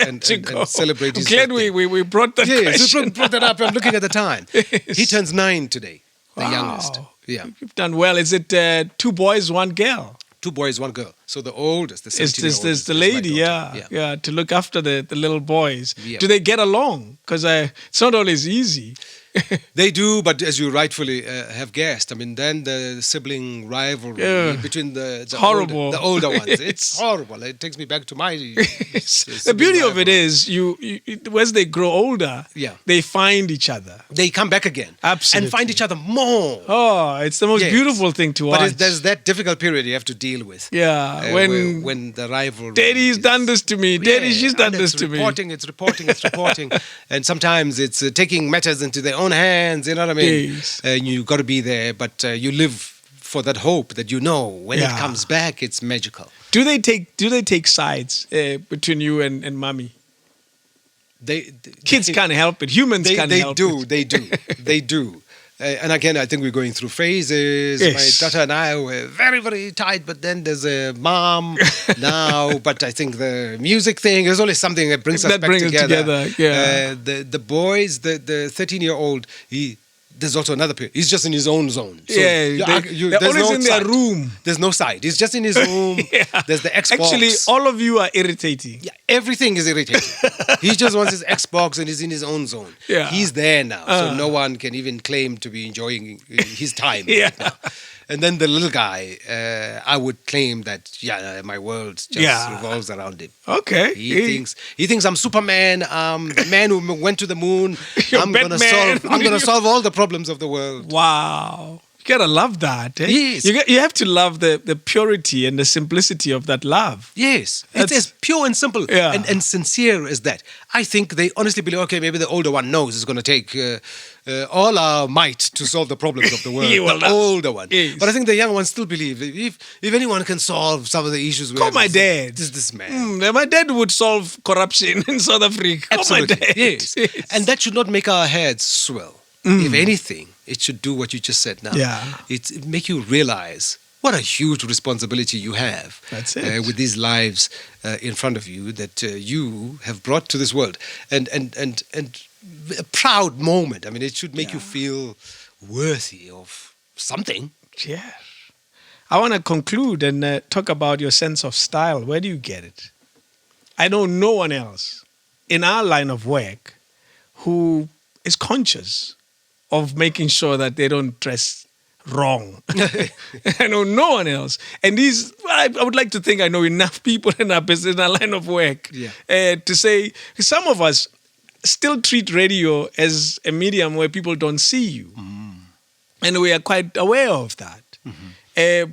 and celebrate his I'm glad birthday. we brought that question. Brought that up. I'm looking at the time. He turns 9 today, the youngest. Yeah. You've done well. Is it 2 boys, 1 girl? 2 boys, 1 girl. So the oldest, the 17-year-old, is the lady, to look after the little boys. Yeah. Do they get along? Because it's not always easy. They do, but as you rightfully have guessed, I mean, then the sibling rivalry between the older ones. It's horrible. It takes me back to my The beauty of it is, you as they grow older, they find each other. They come back again. Absolutely. And find each other more. Oh, it's the most beautiful thing to watch. But there's that difficult period you have to deal with. Yeah, when the rivalry. Daddy's done this to me. Daddy, she's done this to me. It's reporting. And sometimes it's taking matters into their own hands, you know what I mean? Yes. You got to be there, but you live for that hope that when it comes back, it's magical. Do they take sides between you and mommy? Kids can't help it. Humans can't help it. They do. And again, I think we're going through phases. Yes. My daughter and I were very, very tight, but then there's a mom now. But I think the music thing is always something that brings us back together. Yeah. The boys, the 13-year-old, there's also another period. He's just in his own zone. So they're always in their room. There's no side. He's just in his room. There's the Xbox. Actually, all of you are irritating. Yeah, everything is irritating. He just wants his Xbox and he's in his own zone. Yeah. He's there now, so no one can even claim to be enjoying his time right now. And then the little guy, I would claim that my world just revolves around him. Okay. He thinks I'm Superman. The man who went to the moon. I'm gonna solve all the problems of the world. Wow. You gotta love that. Eh? Yes. You have to love the purity and the simplicity of that love. Yes. It's as pure and simple and sincere as that. I think they honestly believe, okay, maybe the older one knows it's going to take all our might to solve the problems of the world. The older one. Yes. But I think the young ones still believe if anyone can solve some of the issues we Call have, my dad. It's this man. My dad would solve corruption in South Africa. Absolutely. Call my dad. Yes. And that should not make our heads swell. If anything, it should do what you just said now. Yeah. It make you realize what a huge responsibility you have. That's it. With these lives in front of you that you have brought to this world. And a proud moment. I mean, it should make you feel worthy of something. Yeah. I want to conclude and talk about your sense of style. Where do you get it? I know no one else in our line of work who is conscious of making sure that they don't dress wrong. I know no one else. And I would like to think I know enough people in our business, in our line of work, to say some of us still treat radio as a medium where people don't see you. And we are quite aware of that.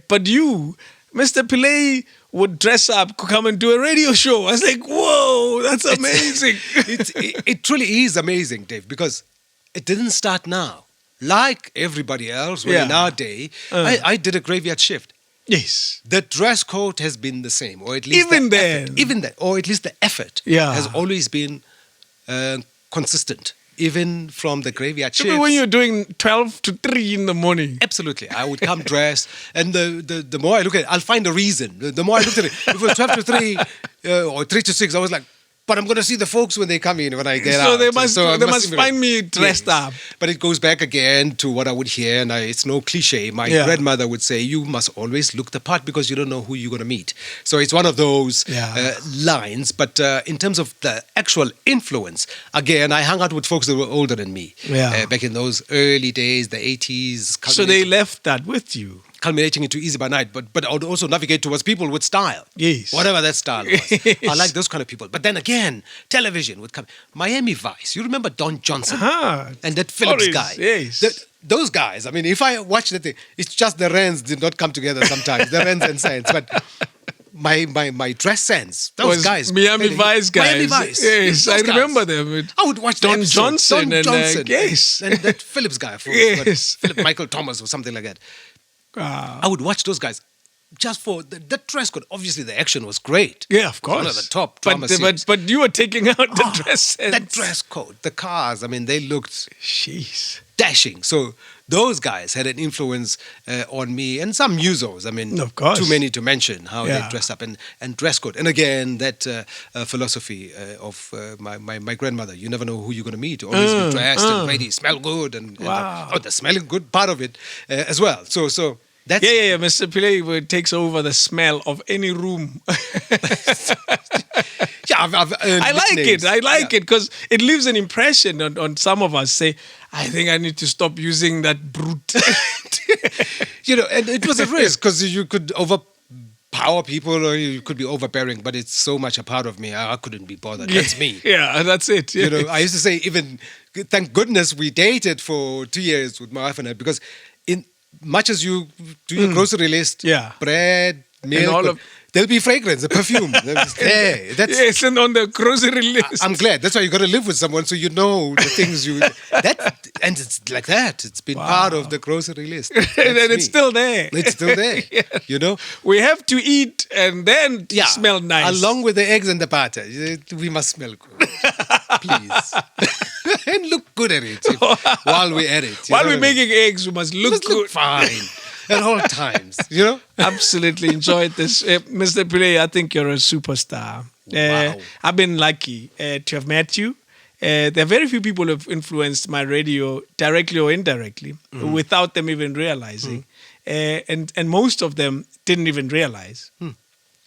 But you, Mr. Pillay, would dress up, come and do a radio show. I was like, whoa, that's amazing. It truly is amazing, Dave, because it didn't start now. Like everybody else, in our day, I did a graveyard shift. Yes. The dress code has been the same, or at least or at least the effort has always been consistent, even from the graveyard shift. Even when you're doing 12 to 3 in the morning. Absolutely. I would come dressed, and the more I look at it, I'll find a reason. The more I looked at it, if it was 12 to 3 or 3 to 6, I was like, but I'm going to see the folks when they come in, when I get out. So they must find me dressed up. But it goes back again to what I would hear, and it's no cliche. My grandmother would say, you must always look the part because you don't know who you're going to meet. So it's one of those lines. But in terms of the actual influence, again, I hung out with folks that were older than me. Back in those early days, the 80s. So they left that with you. Culminating into Easy by Night, but I would also navigate towards people with style. Yes. Whatever that style was. I like those kind of people. But then again, television would come. Miami Vice. You remember Don Johnson? And that Phillips guy. Yes. Those guys, I mean, if I watch that thing, it's just the Rands did not come together sometimes. The Rands and Saints. But my dress sense, those guys. Miami Vice guys. Miami Vice. Yes, I remember them. I would watch Don Johnson and that Phillips guy. Philip Michael Thomas or something like that. I would watch those guys just for the dress code. Obviously, the action was great. Yeah, of course. One of the top drama series. But you were taking out the dress sense. That dress code, the cars, I mean, they looked dashing. So those guys had an influence on me and some musos. I mean, of course. Too many to mention how they dress up and dress code. And again, that philosophy of my grandmother, you never know who you're going to meet. Always be dressed and ready, smell good. And the smelling good part of it as well. So that's... Yeah. Mr. Pillay takes over the smell of any room. I like it because it leaves an impression on some of us. Say, I think I need to stop using that brute. And it was a risk because you could overpower people or you could be overbearing, but it's so much a part of me. I couldn't be bothered. That's me. Yeah, that's it. Yeah. I used to say, even thank goodness we dated for 2 years with my wife and I, because in much as you do your grocery list, bread, milk, there'll be fragrance, a perfume. Yes, and on the grocery list. I'm glad. That's why you got to live with someone so you know the things and it's like that. It's been part of the grocery list. And it's still there. It's still there. We have to eat and then smell nice. Along with the eggs and the butter. We must smell good. please. And look good at it while we're at it. While we're making eggs, we must look good. Look fine at all times, Absolutely enjoyed this. Mr. Pillay, I think you're a superstar. Wow. I've been lucky to have met you. There are very few people who have influenced my radio directly or indirectly without them even realizing. And most of them didn't even realize.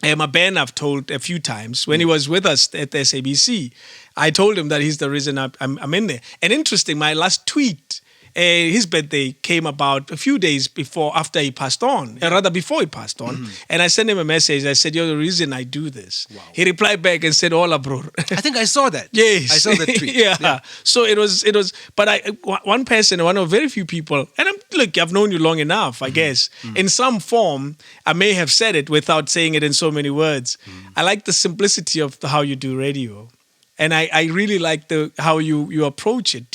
My Ben, I've told a few times, when he was with us at the SABC, I told him that he's the reason I'm in there. And interesting, my last tweet, his birthday came about a few days after he passed on, rather before he passed on. And I sent him a message. I said, "You're the reason I do this." Wow. He replied back and said, "Hola, bro." I think I saw that. Yes. I saw that tweet. Yeah. So it was, but one person, one of very few people, and look, I've known you long enough, I guess. In some form, I may have said it without saying it in so many words. I like the simplicity of how you do radio. And I really like how you approach it.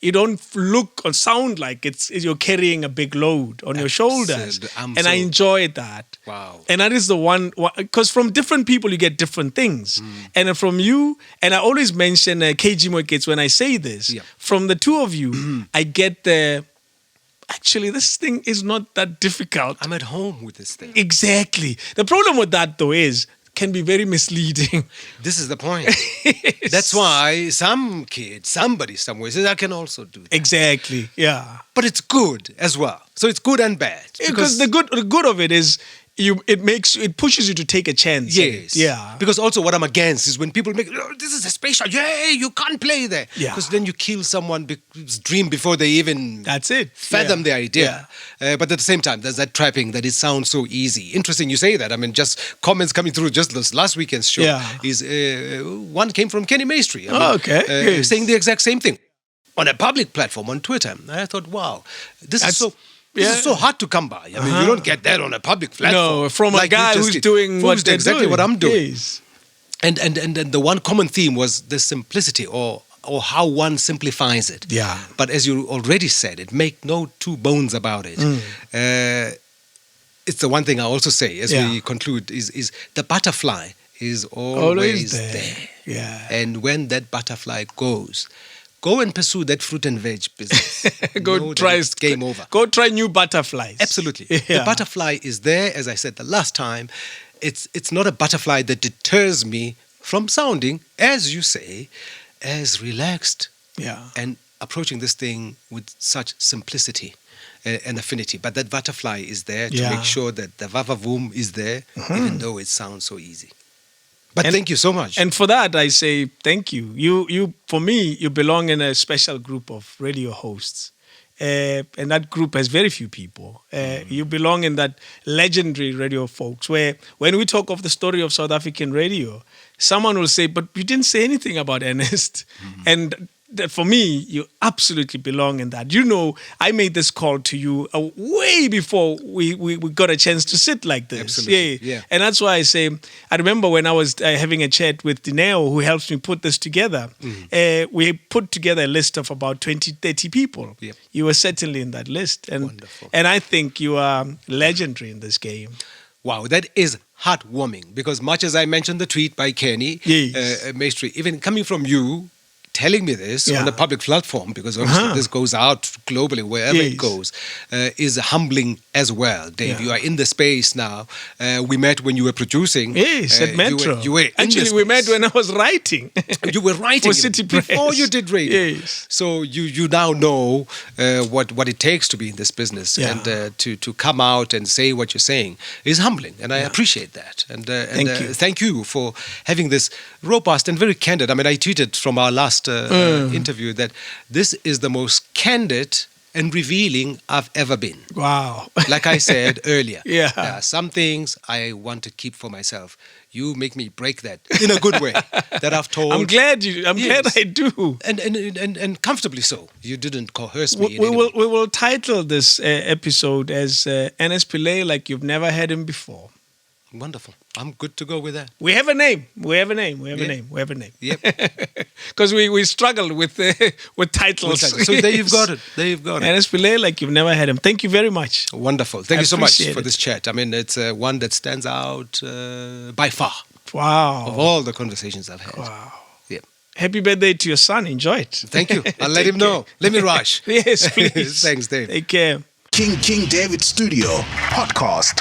You don't look or sound like you're carrying a big load on your shoulders. And I enjoyed that. Wow. And that is the one, because from different people you get different things. And from you, and I always mention KG Moeketsi when I say this, from the two of you, I get actually, this thing is not that difficult. I'm at home with this thing. Exactly. The problem with that, though, can be very misleading. This is the point. That's why some kid, somebody somewhere says, I can also do that. Exactly, yeah. But it's good as well. So it's good and bad. Because the good of it is it pushes you to take a chance. Yes. Yeah. Because also what I'm against is when people make, this is a spatial, you can't play there. Yeah. Because then you kill someone's dream before they even fathom the idea. Yeah. But at the same time, there's that trapping that it sounds so easy. Interesting you say that. I mean, just comments coming through just this last weekend's show. Is one came from Kenny Maestri. Saying the exact same thing on a public platform on Twitter. And I thought, wow, this is so hard to come by. I mean, you don't get that on a public platform. No, from a guy who's doing exactly what I'm doing. Yes. And the one common theme was the simplicity or how one simplifies it. Yeah. But as you already said, it make no two bones about it. It's the one thing I also say as we conclude is the butterfly is always there. Yeah. And when that butterfly goes, go and pursue that fruit and veg business. Game over. Go try new butterflies. Absolutely. Yeah. The butterfly is there, as I said the last time. It's not a butterfly that deters me from sounding, as you say, as relaxed and approaching this thing with such simplicity and affinity. But that butterfly is there to make sure that the vavavoom is there, even though it sounds so easy. But thank you so much. And for that, I say thank you. You, for me, you belong in a special group of radio hosts. And that group has very few people. You belong in that legendary radio folks where when we talk of the story of South African radio, someone will say, but you didn't say anything about Ernest. And that for me, you absolutely belong in that. You know, I made this call to you way before we got a chance to sit like this. Absolutely, yeah. And that's why I say, I remember when I was having a chat with Dineo, who helps me put this together, we put together a list of about 20, 30 people. Yep. You were certainly in that list. And, wonderful. And I think you are legendary in this game. Wow, that is heartwarming because much as I mentioned the tweet by Kenny Maestri, even coming from you, telling me this on a public platform, because obviously this goes out globally, wherever it goes, is humbling as well. Dave, you are in the space now. We met when you were producing. Yes, at Metro. You were Actually, we met when I was writing. You were writing for City Press. Before you did radio. Yes. So you now know what it takes to be in this business and to come out and say what you're saying is humbling, and I appreciate that. And thank you for having this robust and very candid. I mean, I tweeted from our last interview that this is the most candid and revealing I've ever been. Wow. Like I said earlier. There are some things I want to keep for myself. You make me break that in a good way that I've told. I'm glad I do. And comfortably so. You didn't coerce me. We will title this episode as Ernest Pillay like you've never had him before. Wonderful. I'm good to go with that. We have a name. Yep. Because we struggled with titles. So there you've got it. Ernest Pillay like you've never had him. Thank you very much. Wonderful. Thank you so much for this chat. I mean, it's one that stands out by far. Wow. Of all the conversations I've had. Wow. Yeah. Happy birthday to your son. Enjoy it. Thank you. I'll let him know. Let me rush. Yes, please. Thanks, Dave. Take care. KingDavidStudio podcast.